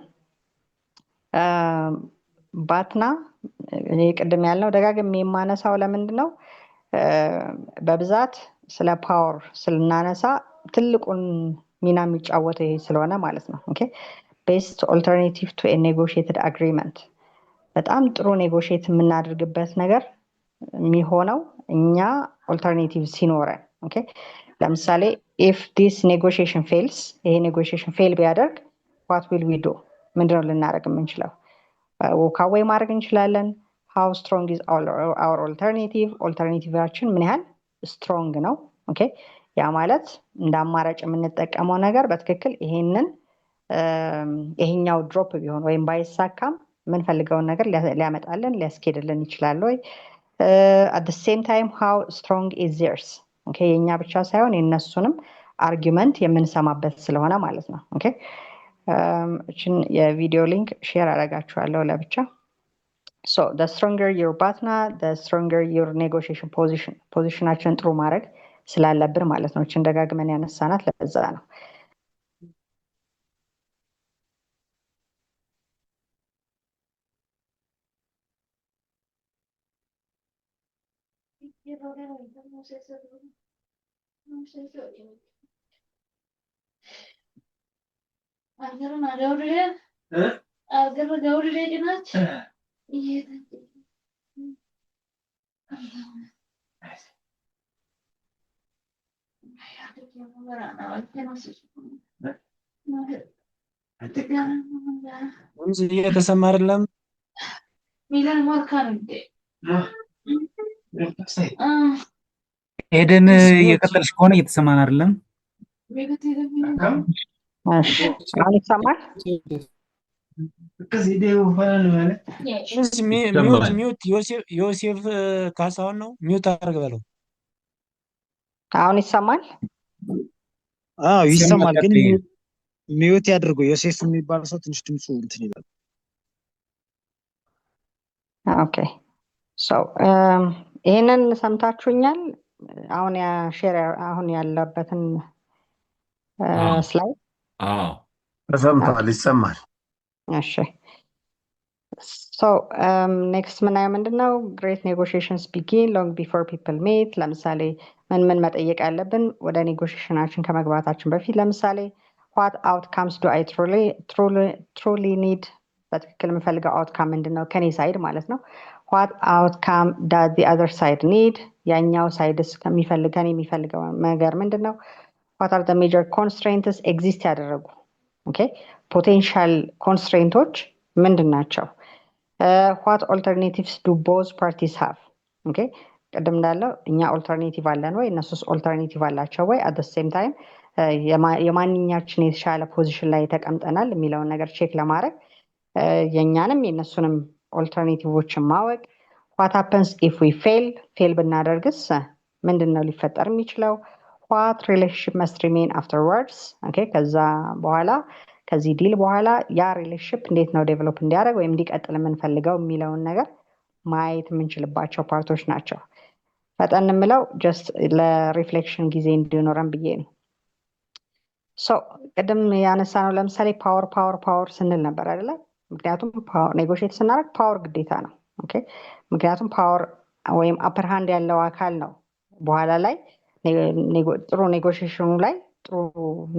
ባትና እኔ ቅድም ያልነው ደጋግሜ የማነሳው ለምንድን ነው በብዛት ስለ ፓወር ስልናነሳ ትልቁን ሚና የሚጫወተው ይሄ ስለሆነ ማለት ነው። ኦኬ best alternative to a negotiated agreement በጣም ጥሩ ኔጎሽዬት የምናደርግበት ነገር የሚሆነው እኛ ኦልተርኔቲቭ ሲኖረን። ኦኬ ለምሳሌ if this negotiation fails ይሄ ኔጎሽዬሽን ፌል ቢያደርግ what will we do ምንድነው ልናደርግ የምንችለው? walk away ማድረግ እንችላለን። how strong is our alternative ምን ያህል ስትሮንግ ነው? ኦኬ ያ ማለት እንደ አማራጭ የምንጠቀመው ነገር በትክክል ይሄኛው ድሮፕ ቢሆን ወይም ባይሳካም የምንፈልገውን ነገር ሊያመጣልን ሊያስኬድልን ይችላል ወይ? at the same time how strong is theirs? ኦኬ የኛ ብቻ ሳይሆን የነሱንም አርጊውመንት የምንሰማበት ስለሆነ ማለት ነው። ኦኬ እቺን የቪዲዮ ሊንክ ሼር አደርጋችኋለሁ ለብቻ። so the stronger your partner the stronger your negotiation positionአችንን ጥሩ ማድረግ ስላለብን ማለት ነው። እቺን ደጋግመን ያነሳናት ለዛ ነው። ወንዝ እየተሰማ አይደለም ሚላን ማርካን እንዴ ኤደን እየቀጠልሽ ከሆነ እየተሰማን አይደለም። እሺ አሁን ይሰማል? ሚውት ዮሴፍ ካሳሁን ነው። ሚውት አድርግ በለው። አሁን ይሰማል? አዎ ይሰማል፣ ግን ሚውት ያድርገው። ዮሴፍ የሚባል ሰው ትንሽ ድምፁ እንትን ይላል። ኦኬ ሶ ይሄንን ሰምታችሁኛል? አሁን ያለበትን ስላይድ ተሰምቷል፣ ይሰማል። እሺ so next ምናየው ምንድነው great negotiations begin long before people meet። ለምሳሌ ምን መጠየቅ ያለብን ወደ ኔጎሽዬሽናችን ከመግባታችን በፊት ለምሳሌ what outcomes do I truly need በትክክል የምፈልገው አውትካም ምንድነው ከኔ ሳይድ ማለት ነው። what outcome does the other side need ያኛው ሳይድስ ከኔ የሚፈልገው ነገር ምንድነው። what are the major constraints exist ያደረጉ ኦኬ ፖቴንሻል ኮንስትሬንቶች ምንድን ናቸው? what alternatives do both parties have? ኦኬ ቅድም እንዳለው እኛ ኦልተርኔቲቭ አለን ወይ እነሱስ ኦልተርኔቲቭ አላቸው ወይ? at the same time የማንኛችን የተሻለ ፖዚሽን ላይ ተቀምጠናል የሚለውን ነገር ቼክ ለማድረግ የኛንም የነሱንም ኦልተርኔቲቮችን ማወቅ። what happens if we fail ብናደርግስ ምንድነው ሊፈጠር የሚችለው? what relationship must remain afterwards? ኦኬ ከዛ በኋላ ከዚህ ዲል በኋላ ያ ሪሌሽንሺፕ እንዴት ነው ዴቨሎፕ እንዲያደርግ ወይም እንዲቀጥል የምንፈልገው የሚለውን ነገር ማየት የምንችልባቸው ፓርቶች ናቸው። ፈጠን የምለው ጀስት ለሪፍሌክሽን ጊዜ እንዲኖረን ብዬ ነው። ሶ ቅድም ያነሳ ነው። ለምሳሌ ፓወር ስንል ነበር አይደለ? ምክንያቱም ኔጎሽዬት ስናደርግ ፓወር ግዴታ ነው። ኦኬ ምክንያቱም ፓወር ወይም አፐር ሃንድ ያለው አካል ነው በኋላ ላይ ጥሩ ኔጎሽዬሽኑ ላይ ጥሩ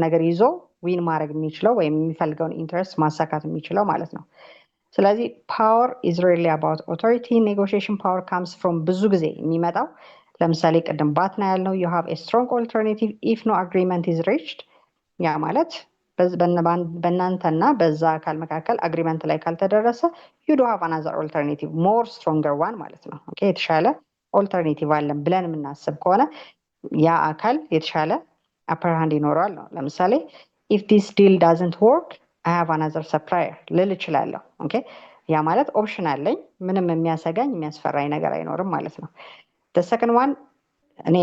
ነገር ይዞ ዊን ማድረግ የሚችለው ወይም የሚፈልገውን ኢንትረስት ማሳካት የሚችለው ማለት ነው። ስለዚህ ፓወር is really about authority. Negotiation power comes from ብዙ ጊዜ የሚመጣው ለምሳሌ ቅድም ባትና ያልነው you have a strong alternative if no agreement is reached ያ ማለት በእናንተና በዛ አካል መካከል አግሪመንት ላይ ካልተደረሰ you do have another alternative more stronger one ማለት ነው። ኦኬ የተሻለ ኦልተርኔቲቭ አለን ብለን የምናስብ ከሆነ ያ አካል የተሻለ upper hand ይኖረዋል ነው። ለምሳሌ if this deal doesn't work I have another supplier ልል እችላለሁ። ኦኬ ያ ማለት ኦፕሽን አለኝ ምንም የሚያሰጋኝ የሚያስፈራኝ ነገር አይኖርም ማለት ነው። the second one እኔ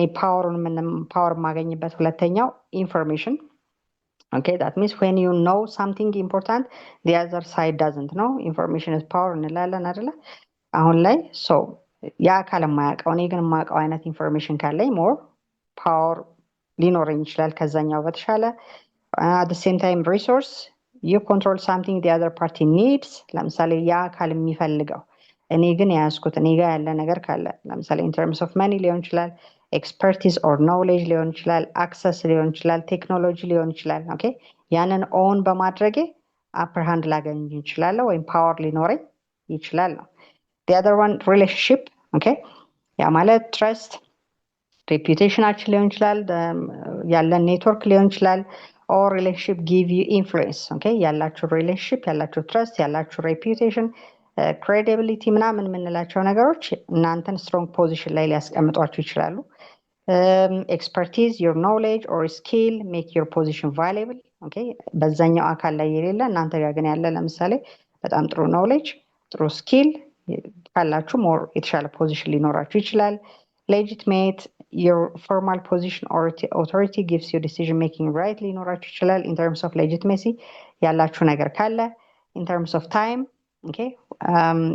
ፓወር ማገኝበት ሁለተኛው ኢንፎርሜሽን okay that means when you know something important the other side doesn't know information is power እንላለን አይደለ አሁን ላይ so ያ አካል የማያውቀው እኔ ግን የማውቀው አይነት ኢንፎርሜሽን ካለኝ more power ሊኖረኝ ይችላል ከዛኛው በተሻለ at the same time resource you control something the other party needs ለምሳሌ ያ አካል የሚፈልገው እኔ ግን ያስኩት እኔ ጋር ያለ ነገር ካለ ለምሳሌ in terms of money ሊሆን ይችላል expertise or knowledge ሊሆን ይችላል access ሊሆን ይችላል ቴክኖሎጂ ሊሆን ይችላል ኦኬ ያንን ኦን በማድረግ upper hand ላገኝ ይችላል ወይም ፓወር ሊኖረኝ ይችላል ነው። the other one relationship okay ያ ማለት trust reputation ሊሆን ይችላል ያለን ኔትወርክ ሊሆን ይችላል or relationship give you influence okay ያላችሁ relationship ያላችሁ trust ያላችሁ reputation credibility ምናምን የምንላቸው ነገሮች እናንተን strong position ላይ ሊያስቀምጧችሁ ይችላሉ። expertise your knowledge or skill make your position valuable okay በዛኛው አካል ላይ የሌለ እናንተ ጋር ግን ያለ ለምሳሌ በጣም ጥሩ knowledge ጥሩ skill ካላችሁ more የተሻለ position ሊኖራችሁ ይችላል። legitimate your formal position or authority gives you decision making right ሊኖራችሁ ይችላል in terms of legitimacy ያላችሁ ነገር ካለ in terms of time okay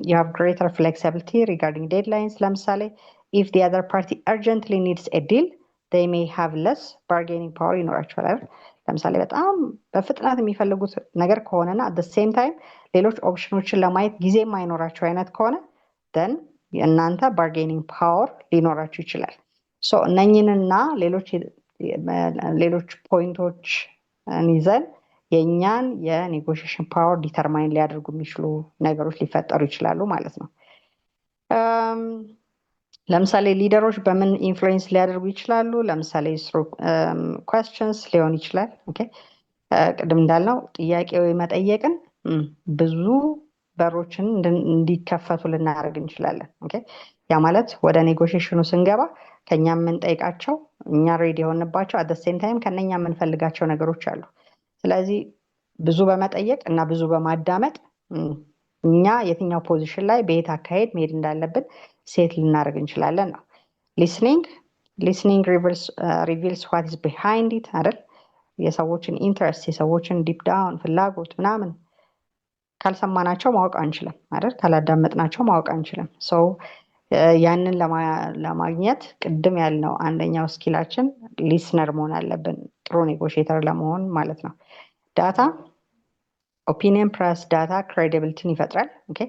you have greater flexibility regarding deadlines ለምሳሌ if the other party urgently needs a deal they may have less bargaining power ይኖራቸዋል ለምሳሌ በጣም በፍጥነት የሚፈልጉት ነገር ከሆነና at the same time ሌሎች ኦፕሽኖችን ለማየት ጊዜ የማይኖራቸው አይነት ከሆነ then እናንተ bargaining power ሊኖራችሁ ይችላል። so እነኝንና ሌሎች ፖይንቶች ይዘን የኛን የኔጎሽዬሽን ፓወር ዲተርማይን ሊያደርጉ የሚችሉ ነገሮች ሊፈጠሩ ይችላሉ ማለት ነው። ለምሳሌ ሊደሮች በምን ኢንፍሉዌንስ ሊያደርጉ ይችላሉ? ለምሳሌ questions ሊሆን ይችላል ኦኬ ቅድም እንዳልነው ጥያቄ ወይ መጠየቅን ብዙ በሮችን እንዲከፈቱ ልናደርግ እንችላለን ኦኬ ያ ማለት ወደ ኔጎሽዬሽኑ ስንገባ ከኛ የምንጠይቃቸው እኛ ሬዲ ሆነባቸው at the same time ከነኛ የምንፈልጋቸው ነገሮች አሉ። ስለዚህ ብዙ በመጠየቅ እና ብዙ በማዳመጥ እኛ የትኛው ፖዚሽን ላይ በየት አካሄድ መሄድ እንዳለብን ሴት ልናደርግ እንችላለን ነው። listening reveals what is behind it አይደል የሰዎችን ኢንትረስት የሰዎችን ዲፕ ዳውን ፍላጎት ምናምን ካልሰማናቸው ማወቅ አንችልም አይደል ካላዳመጥናቸው ማወቅ አንችልም። so ያንን ለማግኘት ቅድም ያልነው አንደኛው ስኪላችን ሊስነር መሆን አለብን ጥሩ ኔጎሽዬተር ለመሆን ማለት ነው። ዳታ ኦፒኒየን ፕለስ ዳታ ክሬዲቢሊቲን ይፈጥራል ኦኬ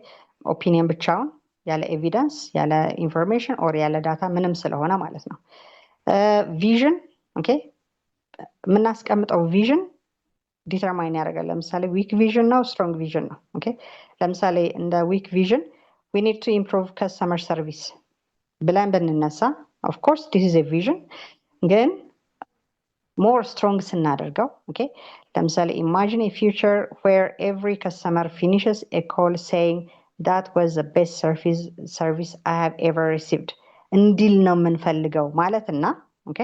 ኦፒኒየን ብቻውን ያለ ኤቪደንስ ያለ ኢንፎርሜሽን ኦር ያለ ዳታ ምንም ስለሆነ ማለት ነው። ቪዥን ኦኬ የምናስቀምጠው ቪዥን ዲተርማይን ያደርጋል። ለምሳሌ ዊክ ቪዥን ነው ስትሮንግ ቪዥን ነው ኦኬ ለምሳሌ እንደ ዊክ ቪዥን we need to improve customer service ብለን ብንነሳ of course this is a vision ግን more strong ስናደርገው ኦኬ ለምሳሌ imagine a future where every customer finishes a call saying that was the best service I have ever received እንዲል ነው የምንፈልገው ማለትና ኦኬ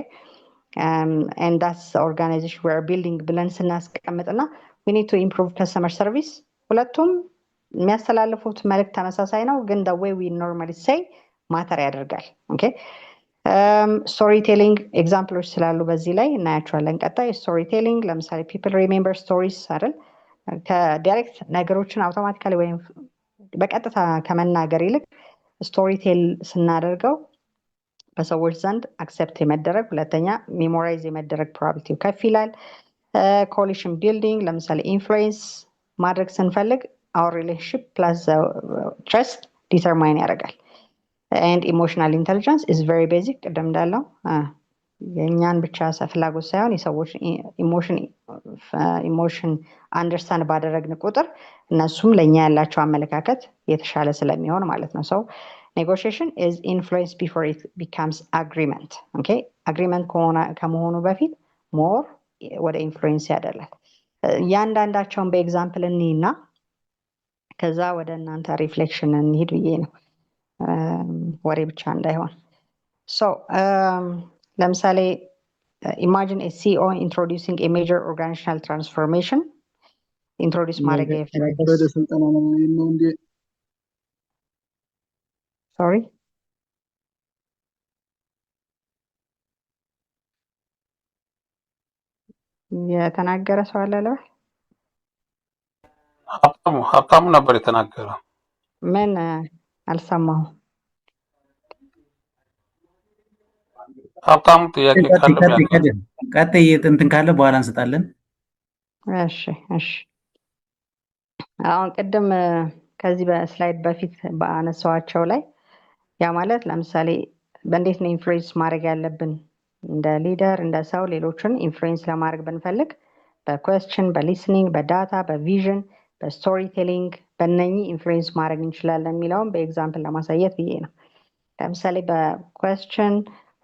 and that's the organization we are building ብለን ስናስቀምጥና we need to improve customer service ሁለቱም የሚያስተላልፉት መልእክት ተመሳሳይ ነው ግን the way we normally say ማተር ያደርጋል ኦኬ ስቶሪ ቴሊንግ ኤግዛምፕሎች ስላሉ በዚህ ላይ እናያቸዋለን። ቀጣይ ስቶሪ ቴሊንግ ለምሳሌ people remember stories አይደል ከዳይሬክት ነገሮችን አውቶማቲካሊ ወይም በቀጥታ ከመናገር ይልቅ ስቶሪ ቴል ስናደርገው በሰዎች ዘንድ አክሰፕት የመደረግ ሁለተኛ ሜሞራይዝ የመደረግ ፕሮባቢሊቲው ከፍ ይላል። ኮሊሽን ቢልዲንግ ለምሳሌ ኢንፍሉዌንስ ማድረግ ስንፈልግ our relationship plus trust ዲተርማይን ያደርጋል። and emotional intelligence is very basic ቅድም እንዳለው የእኛን ብቻ ፍላጎት ሳይሆን የሰዎች ኢሞሽን አንደርስታንድ ባደረግን ቁጥር እነሱም ለእኛ ያላቸው አመለካከት የተሻለ ስለሚሆን ማለት ነው። ሰው negotiation is influence before it becomes agreement. okay agreement ከመሆኑ በፊት ሞር ወደ ኢንፍሉዌንስ ያደላል። ያንዳንዳቸውን በኤግዛምፕል እንይና ከዛ ወደ እናንተ ሪፍሌክሽን እንሂድ ብዬ ነው ወሬ ብቻ እንዳይሆን። so ለምሳሌ imagine a CEO introducing a major organizational transformation introduce ማድረግ sorry የተናገረ ሰው አለ ለበ ሀብታሙ ነበር የተናገረው። ምን አልሰማሁ። ሀብታሙ ጥያቄ ካለ ቀጥይ፣ እንትን ካለ በኋላ እንሰጣለን። እሺ አሁን ቅድም ከዚህ በስላይድ በፊት በአነሳዋቸው ላይ ያ ማለት ለምሳሌ በእንዴት ነው ኢንፍሉዌንስ ማድረግ ያለብን እንደ ሊደር እንደ ሰው ሌሎችን ኢንፍሉዌንስ ለማድረግ ብንፈልግ በኩዌስችን፣ በሊስኒንግ፣ በዳታ፣ በቪዥን፣ በስቶሪ ቴሊንግ በእነኚህ ኢንፍሉዌንስ ማድረግ እንችላለን የሚለውን በኤግዛምፕል ለማሳየት ብዬ ነው። ለምሳሌ በኩዌስችን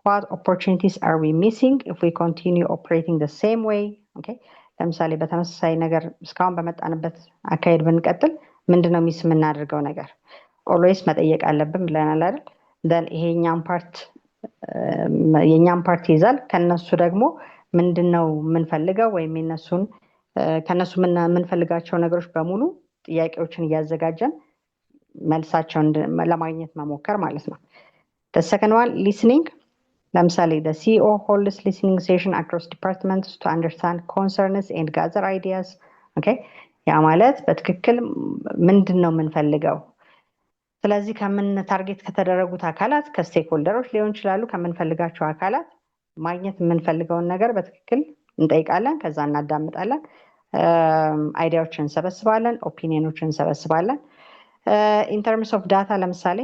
what opportunities are we missing if we continue operating the same way? okay ለምሳሌ በተመሳሳይ ነገር እስካሁን በመጣንበት አካሄድ ብንቀጥል ምንድነው ሚስ የምናደርገው ነገር ኦልዌይስ መጠየቅ አለብን ብለናል አይደል? then ይሄኛን ፓርት ይዛል። ከነሱ ደግሞ ምንድነው የምንፈልገው ወይም ከነሱ የምንፈልጋቸው ነገሮች በሙሉ ጥያቄዎችን እያዘጋጀን መልሳቸውን ለማግኘት መሞከር ማለት ነው። the second one listening ለምሳሌ the CEO holds listening session across departments to understand concerns and gather ideas. okay ያ ማለት በትክክል ምንድነው የምንፈልገው ስለዚህ ታርጌት ከተደረጉት አካላት ከስቴክሆልደሮች ሊሆን ይችላሉ ከምንፈልጋቸው አካላት ማግኘት የምንፈልገውን ነገር በትክክል እንጠይቃለን። ከዛ እናዳምጣለን፣ አይዲያዎችን እንሰበስባለን፣ ኦፒኒየኖችን እንሰበስባለን። ኢን ተርምስ ኦፍ ዳታ ለምሳሌ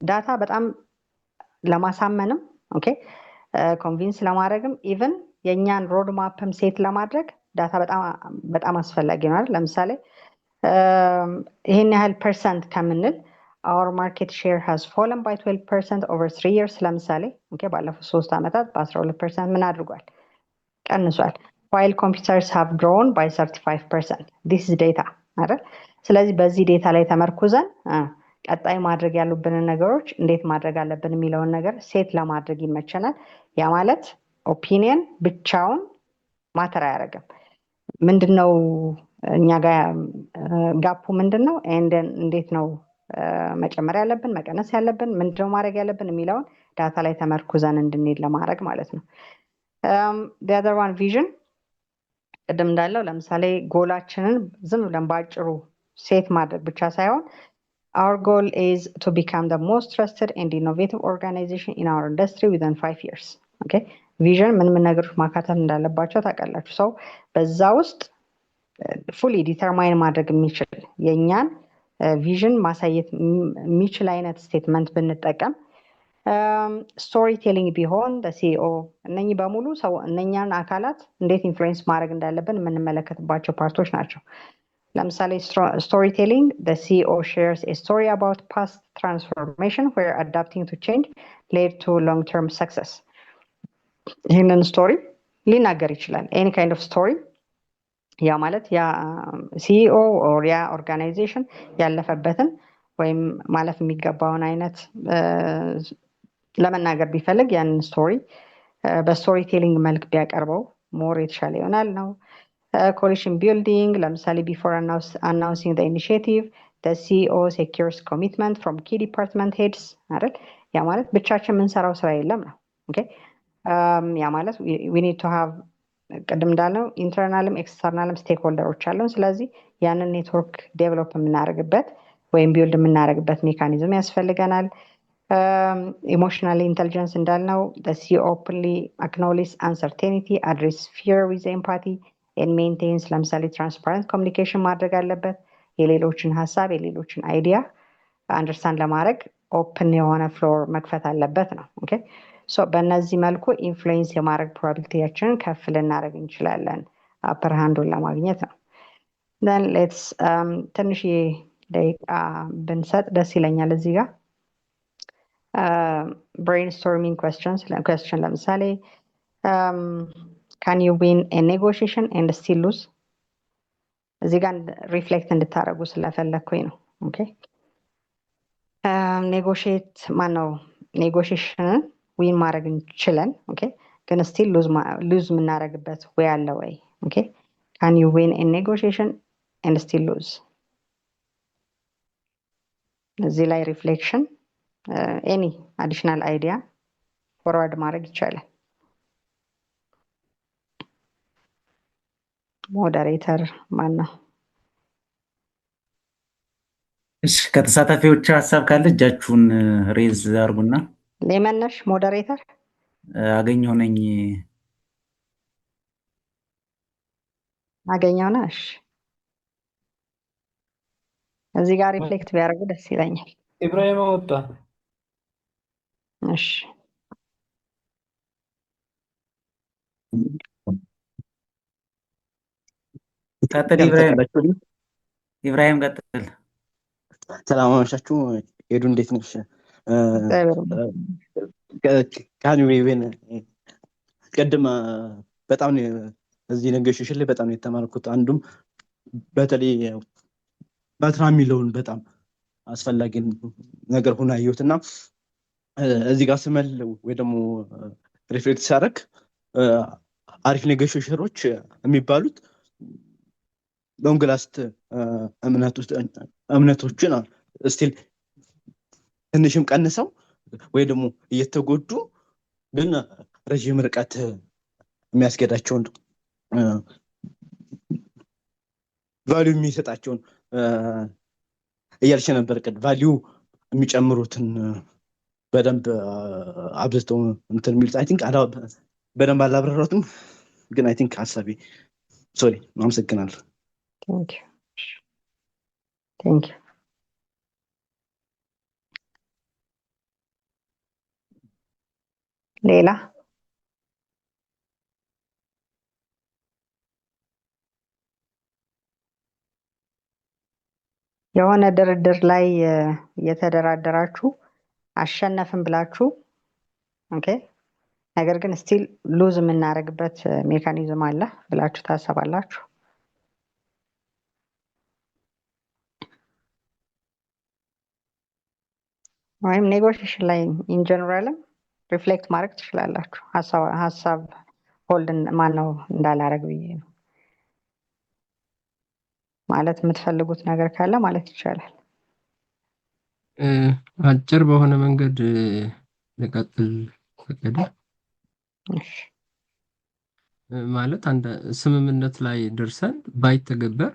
በዳታ በጣም ለማሳመንም ኮንቪንስ ለማድረግም ኢቭን የእኛን ሮድ ማፕም ሴት ለማድረግ ዳታ በጣም አስፈላጊ ነው አይደል? ለምሳሌ ይሄን ያህል ፐርሰንት ከምንል our market share has fallen by 12% over 3 years ለምሳሌ ባለፉት 3 ዓመታት በ12% ምን አድርጓል? ቀንሷል። while computers have grown by 35%. this is data አይደል? ስለዚህ በዚህ ዴታ ላይ ተመርኩዘን ቀጣይ ማድረግ ያሉብንን ነገሮች እንዴት ማድረግ አለብን የሚለውን ነገር ሴት ለማድረግ ይመቸናል። ያ ማለት ኦፒኒየን ብቻውን ማተር አያደርግም። ምንድነው እኛ ጋር ጋፑ ምንድነው እንዴት ነው መጨመር ያለብን መቀነስ ያለብን ምንድነው ማድረግ ያለብን የሚለውን ዳታ ላይ ተመርኩዘን እንድንሄድ ለማድረግ ማለት ነው። the other one vision ቅድም እንዳለው ለምሳሌ ጎላችንን ዝም ብለን ባጭሩ ሴት ማድረግ ብቻ ሳይሆን our goal is to become the most trusted and innovative organization in our industry within 5 years. okay vision ምን ነገሮች ማካተት እንዳለባቸው ታውቃላችሁ። ሰው በዛ ውስጥ fully determine ማድረግ የሚችል የኛን ቪዥን ማሳየት የሚችል አይነት ስቴትመንት ብንጠቀም ስቶሪ ቴሊንግ ቢሆን ሲኦ እነኚህ በሙሉ ሰው እነኛን አካላት እንዴት ኢንፍሉዌንስ ማድረግ እንዳለብን የምንመለከትባቸው ፓርቶች ናቸው። ለምሳሌ ስቶሪ ቴሊንግ the CEO shares a story about past transformation where adapting to change led to long-term success. ይህንን ስቶሪ ሊናገር ይችላል። any kind of story ያ ማለት ያ ሲኢኦ ኦር ያ ኦርጋናይዜሽን ያለፈበትን ወይም ማለፍ የሚገባውን አይነት ለመናገር ቢፈልግ ያንን ስቶሪ በስቶሪ ቴሊንግ መልክ ቢያቀርበው ሞር የተሻለ ይሆናል ነው። ኮሊሽን ቢልዲንግ ለምሳሌ ቢፎር announcing the initiative the CEO secures commitment from key department heads አይደል? ያ ማለት ብቻችን የምንሰራው ስራ የለም ነው። ያ ማለት we need to have ቅድም እንዳልነው ኢንተርናልም ኤክስተርናልም ስቴክሆልደሮች አሉን። ስለዚህ ያንን ኔትወርክ ዴቨሎፕ የምናደርግበት ወይም ቢልድ የምናደርግበት ሜካኒዝም ያስፈልገናል። ኢሞሽናል ኢንተሊጀንስ እንዳልነው the CEO openly acknowledges uncertainty, address fear with empathy and maintains ለምሳሌ ትራንስፓረንት ኮሚኒኬሽን ማድረግ አለበት። የሌሎችን ሀሳብ የሌሎችን አይዲያ አንደርስታንድ ለማድረግ ኦፕን የሆነ ፍሎር መክፈት አለበት ነው። ኦኬ ሶ በእነዚህ መልኩ ኢንፍሉዌንስ የማድረግ ፕሮባቢሊቲያችንን ከፍ ልናደርግ እንችላለን አፐር ሃንዱን ለማግኘት ነው። then let's ትንሽ ደቂቃ ብንሰጥ ደስ ይለኛል እዚህ ጋር brainstorming question ለምሳሌ can you win a negotiation and still lose እዚህ ጋር ሪፍሌክት እንድታደርጉ ስለፈለኩኝ ነው። ኦኬ ኔጎሽት ማነው ኔጎሽሽንን ዊን ማድረግ እንችለን ኦኬ ግን ስቲል ሉዝ የምናደርግበት ወይ አለ ወይ? ኦኬ can you win a negotiation and still lose እዚህ ላይ ሪፍሌክሽን ኤኒ አዲሽናል አይዲያ ፎርዋርድ ማድረግ ይቻላል። ሞዴሬተር ማን ነው? እሺ ከተሳታፊዎች ሀሳብ ካለ እጃችሁን ሬዝ አድርጉና ሌመነሽ ሞዴሬተር አገኘሁ ነኝ። አገኘው ነሽ? እዚህ ጋር ሪፍሌክት ቢያደርጉ ደስ ይለኛል። ኢብራሂም ወጣ። እሺ ቀጥል ኢብራሂም ቀጥል። ሰላም አመሻችሁ። ሄዱ እንዴት ነሽ? ካን ዩ ኢቨን ቀድማ በጣም እዚህ ነገሽሽል ላይ በጣም የተማርኩት አንዱም በተለይ ባትራ የሚለውን በጣም አስፈላጊ ነገር ሆነ አየሁትና እዚህ ጋር ስመል ወይ ደግሞ ሪፍሌክት ሳደርግ አሪፍ ነገሽሽሮች የሚባሉት ሎንግ ላስት እምነቶችን ስቲል ትንሽም ቀንሰው ወይ ደግሞ እየተጎዱ ግን ረጅም ርቀት የሚያስገዳቸውን ቫልዩ የሚሰጣቸውን እያልሽ ነበር። ቫልዩ የሚጨምሩትን በደንብ አብዝተው እንትን የሚሉት አይ ቲንክ በደንብ አላብራራሁትም፣ ግን አይ ቲንክ ሀሳቤ ሶሪ። አመሰግናለሁ። ቴንክ ዩ ሌላ የሆነ ድርድር ላይ እየተደራደራችሁ አሸነፍን ብላችሁ ኦኬ ነገር ግን ስቲል ሉዝ የምናደርግበት ሜካኒዝም አለ ብላችሁ ታሰባላችሁ? ወይም ኔጎሽዬሽን ላይ ኢን ጀነራልም ሪፍሌክት ማድረግ ትችላላችሁ። ሀሳብ ሆልድ ማነው እንዳላረግ ብዬ ነው ማለት የምትፈልጉት ነገር ካለ ማለት ይቻላል። አጭር በሆነ መንገድ ልቀጥል ፈቀደ። ማለት አንድ ስምምነት ላይ ደርሰን ባይተገበር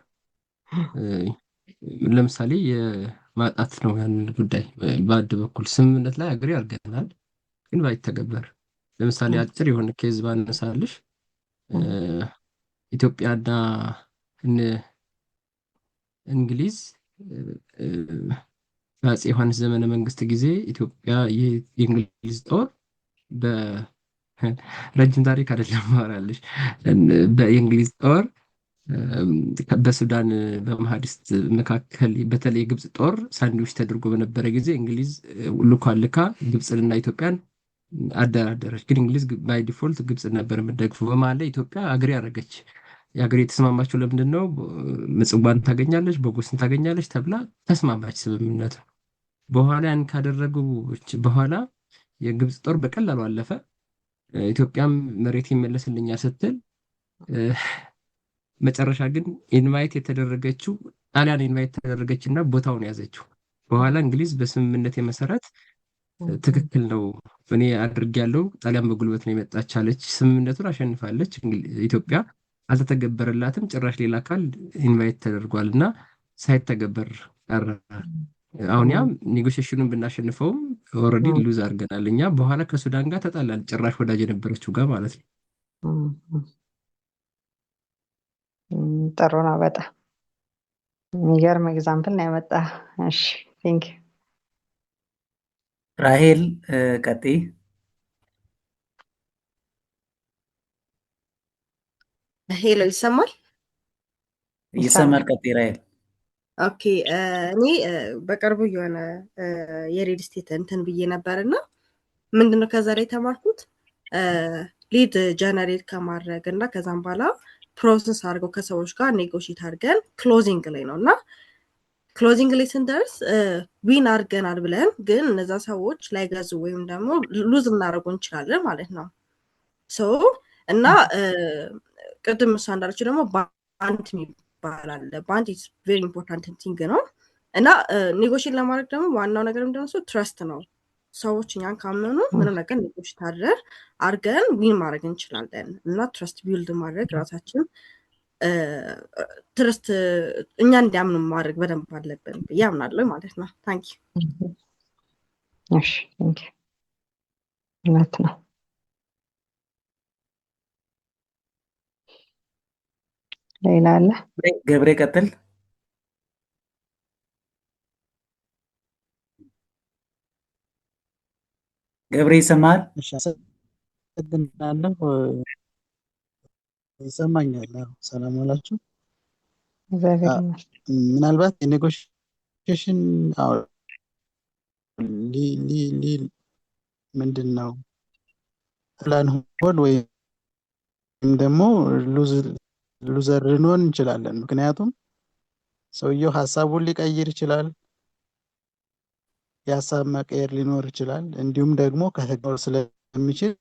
ለምሳሌ የማጣት ነው ያን ጉዳይ በአንድ በኩል ስምምነት ላይ አግሪ አድርገናል፣ ግን ባይተገበር ለምሳሌ አጭር የሆነ ኬዝ ባነሳልሽ ኢትዮጵያና እንግሊዝ በአፄ ዮሐንስ ዘመነ መንግስት ጊዜ ኢትዮጵያ የእንግሊዝ ጦር በረጅም ታሪክ አይደለም ማራለሽ በእንግሊዝ ጦር በሱዳን በመሐዲስት መካከል በተለይ ግብጽ ጦር ሳንድዊች ተደርጎ በነበረ ጊዜ እንግሊዝ ልካ ግብጽንና ኢትዮጵያን አደራደረች። ግን እንግሊዝ ባይ ዲፎልት ግብጽ ነበር የምትደግፈው። በመሀል ላይ ኢትዮጵያ አግሪ አደረገች። የአገሬ የተስማማቸው ለምንድን ነው? ምጽዋን ታገኛለች፣ ቦጎስን ታገኛለች ተብላ ተስማማች ስምምነቱ። በኋላ ያን ካደረጉ በኋላ የግብጽ ጦር በቀላሉ አለፈ። ኢትዮጵያም መሬት ይመለስልኛል ስትል መጨረሻ ግን ኢንቫይት የተደረገችው ጣሊያን ኢንቫይት ተደረገችና ቦታውን ያዘችው። በኋላ እንግሊዝ በስምምነት መሰረት ትክክል ነው እኔ አድርጌያለሁ፣ ጣሊያን በጉልበት ነው የመጣች አለች። ስምምነቱን አሸንፋለች። ኢትዮጵያ አልተተገበረላትም። ጭራሽ ሌላ አካል ኢንቫይት ተደርጓልና ሳይተገበር ቀረ። አሁን ያ ኔጎሽዬሽኑን ብናሸንፈውም ኦልሬዲ ሉዝ አድርገናል እኛ። በኋላ ከሱዳን ጋር ተጣላን፣ ጭራሽ ወዳጅ የነበረችው ጋር ማለት ነው። ጥሩ ነው በጣም የሚገርም ኤግዛምፕል ነው ያመጣ። እሺ ቴንክ ዩ። ራሄል ቀጥይ። ሄሎ ይሰማል? ይሰማል። ቀጥይ ራሄል። ኦኬ እኔ በቅርቡ የሆነ የሪል ስቴት እንትን ብዬ ነበርና ምንድነው ከዛ ላይ የተማርኩት ሊድ ጀነሬት ከማድረግ እና ከዛም በኋላ ፕሮሰስ አድርገው ከሰዎች ጋር ኔጎሽት አድርገን ክሎዚንግ ላይ ነው እና ክሎዚንግ ላይ ስንደርስ ዊን አድርገናል ብለን ግን እነዛ ሰዎች ላይገዙ ወይም ደግሞ ሉዝ ልናደርጉ እንችላለን ማለት ነው። ሶ እና ቅድም እሷ እንዳለችው ደግሞ ባንድ ይባላል። ባንድ ኢዝ ቬሪ ኢምፖርታንት ቲንግ ነው እና ኔጎሽት ለማድረግ ደግሞ ዋናው ነገር ምንድነው ትረስት ነው። ሰዎች እኛን ካመኑ ምንም ነገር ኔጎሽት አድርገን ዊን ማድረግ እንችላለን እና ትረስት ቢልድ ማድረግ ራሳችን ትረስት እኛ እንዲያምኑ ማድረግ በደንብ አለብን ብዬ አምናለሁ ማለት ነው። ታንክ ዩ። እሺ ቴንክ ዩ። እውነት ነው። ሌላ አለ? ገብሬ ቀጥል። ገብሬ ይሰማል? እሺ አመሰግናለሁ። ይሰማኛል። ሰላም ዋላችሁ። እግዚአብሔር ይመስገን። ምናልባት የኔጎሽዬሽን ምንድን ነው ፕላን ሆል ወይም ደግሞ ሉዘር ልንሆን እንችላለን። ምክንያቱም ሰውየው ሀሳቡን ሊቀይር ይችላል፣ የሀሳብ መቀየር ሊኖር ይችላል። እንዲሁም ደግሞ ከተግባር ስለሚችል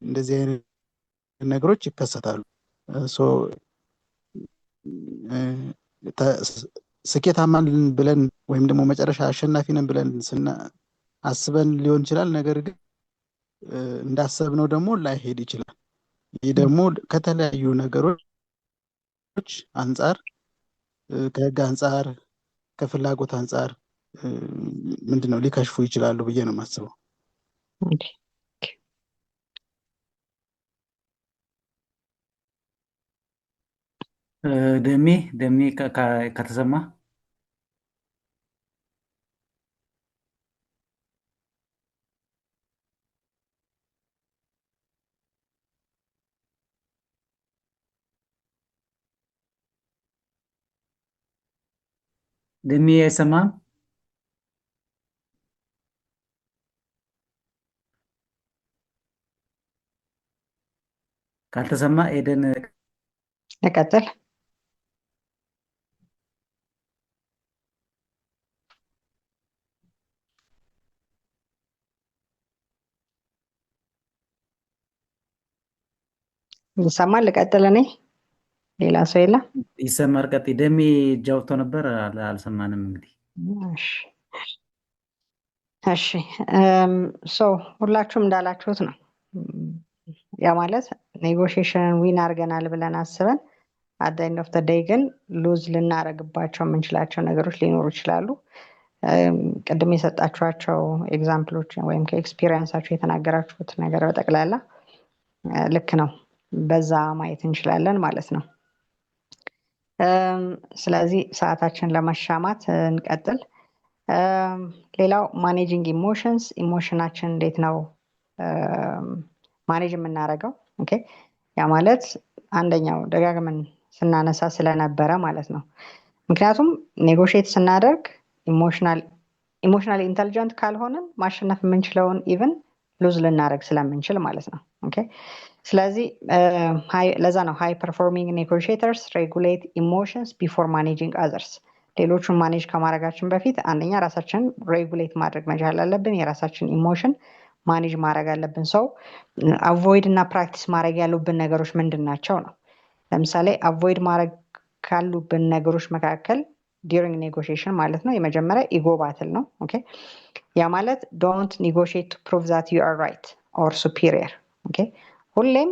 እንደዚህ አይነት ነገሮች ይከሰታሉ። ስኬታማ ብለን ወይም ደግሞ መጨረሻ አሸናፊ ነን ብለን አስበን ሊሆን ይችላል። ነገር ግን እንዳሰብነው ደግሞ ላይሄድ ይችላል። ይህ ደግሞ ከተለያዩ ነገሮች አንጻር ከህግ አንጻር ከፍላጎት አንጻር ምንድነው ሊከሽፉ ይችላሉ ብዬ ነው የማስበው። ደሜ ከተሰማ ደሜ አይሰማም? ካልተሰማ ኤደን እቀጥል። ይሰማል? ልቀጥል እኔ? ሌላ ሰው የለም? ይሰማል። ቀጥይ። ደሜ እጅ አውጥቶ ነበር አልሰማንም። እንግዲህ እሺ ሁላችሁም እንዳላችሁት ነው። ያ ማለት ኔጎሽዬሽን ዊን አድርገናል ብለን አስበን አት ዘ ኤንድ ኦፍ ዘ ዴይ ግን ሉዝ ልናደርግባቸው የምንችላቸው ነገሮች ሊኖሩ ይችላሉ። ቅድም የሰጣችኋቸው ኤግዛምፕሎች ወይም ከኤክስፒሪየንሳችሁ የተናገራችሁት ነገር በጠቅላላ ልክ ነው። በዛ ማየት እንችላለን ማለት ነው። ስለዚህ ሰዓታችን ለማሻማት እንቀጥል። ሌላው ማኔጂንግ ኢሞሽንስ፣ ኢሞሽናችን እንዴት ነው ማኔጅ የምናደርገው? ኦኬ ያ ማለት አንደኛው ደጋግመን ስናነሳ ስለነበረ ማለት ነው። ምክንያቱም ኔጎሽዬት ስናደርግ ኢሞሽናል ኢንተሊጀንት ካልሆንን ማሸነፍ የምንችለውን ኢቭን ሉዝ ልናደርግ ስለምንችል ማለት ነው። ኦኬ ስለዚህ ለዛ ነው ሃይ ፐርፎርሚንግ ኔጎሽዬተርስ ሬጉሌት ኢሞሽንስ ቢፎር ማኔጂንግ አዘርስ። ሌሎቹን ማኔጅ ከማድረጋችን በፊት አንደኛ ራሳችን ሬጉሌት ማድረግ መቻል አለብን። የራሳችን ኢሞሽን ማኔጅ ማድረግ አለብን። ሰው አቮይድ እና ፕራክቲስ ማድረግ ያሉብን ነገሮች ምንድን ናቸው ነው። ለምሳሌ አቮይድ ማድረግ ካሉብን ነገሮች መካከል ዲሪንግ ኔጎሽዬሽን ማለት ነው የመጀመሪያ ኢጎ ባትል ነው። ኦኬ ያ ማለት ዶንት ኔጎሽዬት ቱ ፕሩቭ ዛት ዩ አር ራይት ኦር ሱፒሪየር። ኦኬ ሁሌም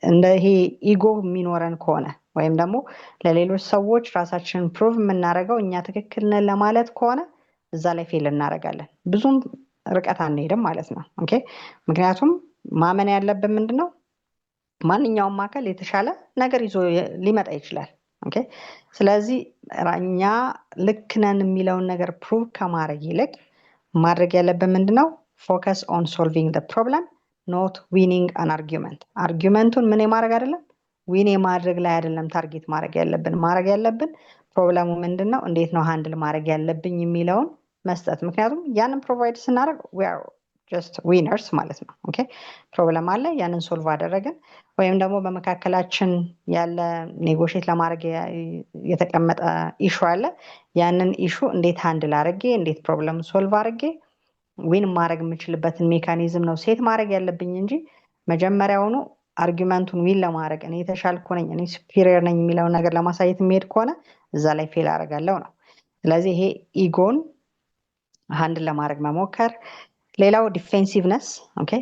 እንደ ይሄ ኢጎ የሚኖረን ከሆነ ወይም ደግሞ ለሌሎች ሰዎች ራሳችንን ፕሩቭ የምናደርገው እኛ ትክክል ነን ለማለት ከሆነ እዛ ላይ ፌል እናደርጋለን። ብዙም ርቀት አንሄድም ማለት ነው። ኦኬ ምክንያቱም ማመን ያለብን ምንድነው ማንኛውም አካል የተሻለ ነገር ይዞ ሊመጣ ይችላል። ኦኬ ስለዚህ እኛ ልክ ነን የሚለውን ነገር ፕሩቭ ከማድረግ ይልቅ ማድረግ ያለብን ምንድነው ፎከስ ኦን ሶልቪንግ ዘ ፕሮብለም ኖት ዊኒንግ አን አርጊውመንት አርጊውመንቱን ምን የማድረግ አይደለም ዊን የማድረግ ላይ አይደለም ታርጌት ማድረግ ያለብን ፕሮብለሙ ምንድነው እንዴት ነው ሃንድል ማድረግ ያለብኝ የሚለውን መስጠት ምክንያቱም ያንን ፕሮቫይድ ስናደርግ we are just winners ማለት ነው ኦኬ ፕሮብለም አለ ያንን ሶልቭ አደረግን ወይም ደግሞ በመካከላችን ያለ ኔጎሽየት ለማድረግ የተቀመጠ ኢሹ አለ ያንን ኢሹ እንዴት ሃንድል አድርጌ እንዴት ፕሮብለም ሶልቭ አድርጌ ዊን ማድረግ የምችልበትን ሜካኒዝም ነው ሴት ማድረግ ያለብኝ እንጂ መጀመሪያውኑ አርጊውመንቱን ዊን ለማድረግ እኔ የተሻልኩ ነኝ እኔ ሱፒሪየር ነኝ የሚለውን ነገር ለማሳየት የሚሄድ ከሆነ እዛ ላይ ፌል አደርጋለሁ ነው ስለዚህ ይሄ ኢጎን ሃንድል ለማድረግ መሞከር ሌላው ዲፌንሲቭነስ ኦኬ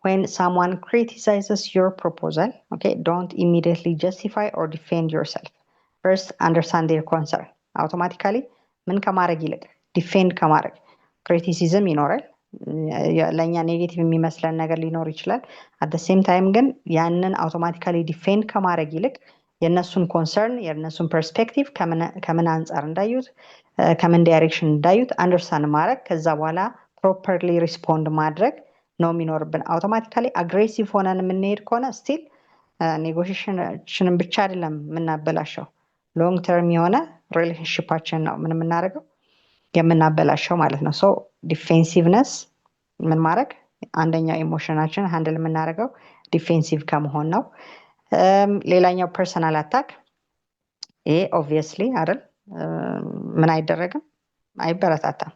when someone criticizes your proposal okay don't immediately justify or defend yourself first understand their concern automatically ምን ከማድረግ ይልቅ ዲፌንድ ከማድረግ ክሪቲሲዝም ይኖራል ለኛ ኔጌቲቭ የሚመስለን ነገር ሊኖር ይችላል at the same time ግን ያንን አውቶማቲካሊ ዲፌንድ ከማድረግ ይልቅ የነሱን ኮንሰርን የነሱን ፐርስፔክቲቭ ከምን አንፃር እንዳዩት ከምን ዳይሬክሽን እንዳዩት አንደርስታንድ ማድረግ ከዛ በኋላ ፕሮፐርሊ ሪስፖንድ ማድረግ ነው የሚኖርብን አውቶማቲካሊ አግሬሲቭ ሆነን የምንሄድ ከሆነ ስቲል ኔጎሽዬሽንን ብቻ አይደለም የምናበላሸው ሎንግ ተርም የሆነ ሪሌሽንሺፓችን ነው ምን የምናደርገው የምናበላሸው ማለት ነው ሶ ዲፌንሲቭነስ ምን ማድረግ አንደኛው ኢሞሽናችን ሃንድል የምናደርገው ዲፌንሲቭ ከመሆን ነው ሌላኛው ፐርሰናል አታክ ይሄ ኦብቪየስሊ አይደል ምን አይደረግም አይበረታታም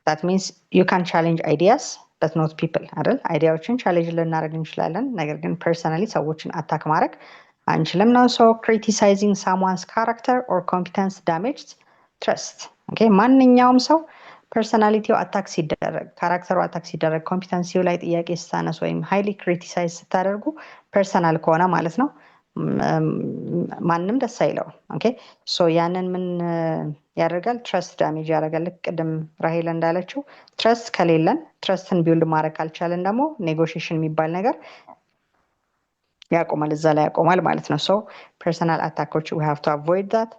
that means you can challenge ideas but not people አይደል አይዲያዎችን ቻሌንጅ ልናደርግ እንችላለን ነገር ግን ፐርሰናሊ ሰዎችን አታክ ማድረግ አንችልም ነው so criticizing someone's character or competence damages trust okay ማንኛውም ሰው ፐርሰናሊቲው አታክ ሲደረግ ካራክተሩ አታክ ሲደረግ ኮምፒተንሲው ላይ ጥያቄ ስታነሱ ወይም ሃይሊ ክሪቲሳይዝ ስታደርጉ ፐርሰናል ከሆነ ማለት ነው ማንንም ደስ አይለው ኦኬ ሶ ያንን ምን ያደርጋል ትረስት ዳሜጅ ያደርጋል ቅድም ራሄል እንዳለችው ትረስት ከሌለን ትረስትን ቢልድ ማድረግ ካልቻለን ደግሞ ኔጎሽዬሽን የሚባል ነገር ያቆማል እዛ ላይ ያቆማል ማለት ነው ሶ ፐርሰናል አታኮች we have to avoid that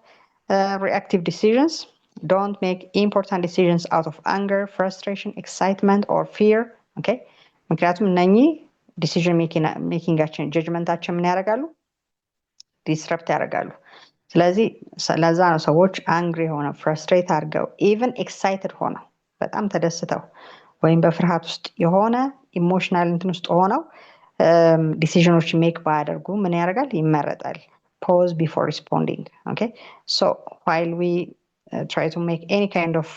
reactive decisions don't make important decisions out of anger frustration excitement or fear okay ምክንያቱም እነኚህ ዲሲዥን ሜኪንጋችን ጀጅመንታችን ምን ያደርጋሉ ዲስረፕት ያደርጋሉ ስለዚህ ለዛ ነው ሰዎች አንግሪ ሆነው ፍራስትሬት አድርገው ኢቨን ኤክሳይትድ ሆነው በጣም ተደስተው ወይም በፍርሃት ውስጥ የሆነ ኢሞሽናል እንትን ውስጥ ሆነው ዲሲዥኖች ሜክ ባያደርጉ ምን ያደርጋል ይመረጣል pause before responding okay so while we try to make any kind of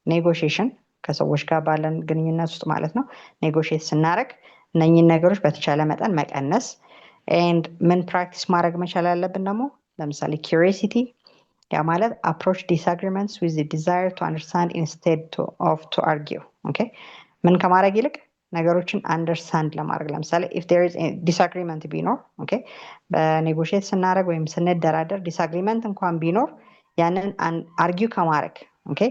negotiation ከሰዎች ጋር ባለን ግንኙነት ውስጥ ማለት ነው ኔጎሽዬት ስናደርግ እነኚህን ነገሮች በተቻለ መጠን መቀነስ and ምን ፕራክቲስ ማድረግ መቻል አለብን ደግሞ ለምሳሌ curiosity ያ ማለት approach disagreements with the desire to understand instead of to argue okay ምን ከማድረግ ይልቅ ነገሮችን አንደርስታንድ ለማድረግ ለምሳሌ if there is a disagreement ቢኖር okay በኔጎሽዬት ስናደርግ ወይም ስንደራደር ዲስአግሪመንት እንኳን ቢኖር ያንን አርጊው ከማድረግ okay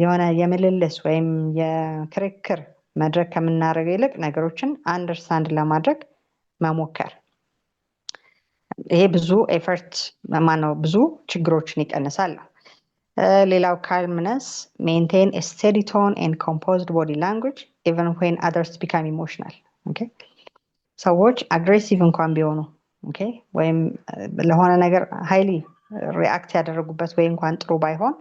የሆነ የምልልስ ወይም የክርክር መድረክ ከምናደርገው ይልቅ ነገሮችን አንደርስታንድ ለማድረግ መሞከር ይሄ ብዙ ኤፈርት ማነው ብዙ ችግሮችን ይቀንሳል ሌላው calmness maintain a steady tone and composed body language even when others become emotional okay ሰዎች አግሬሲቭ እንኳን ቢሆኑ okay ወይም ለሆነ ነገር ሃይሊ ሪአክት ያደረጉበት ወይ እንኳን ጥሩ ባይሆን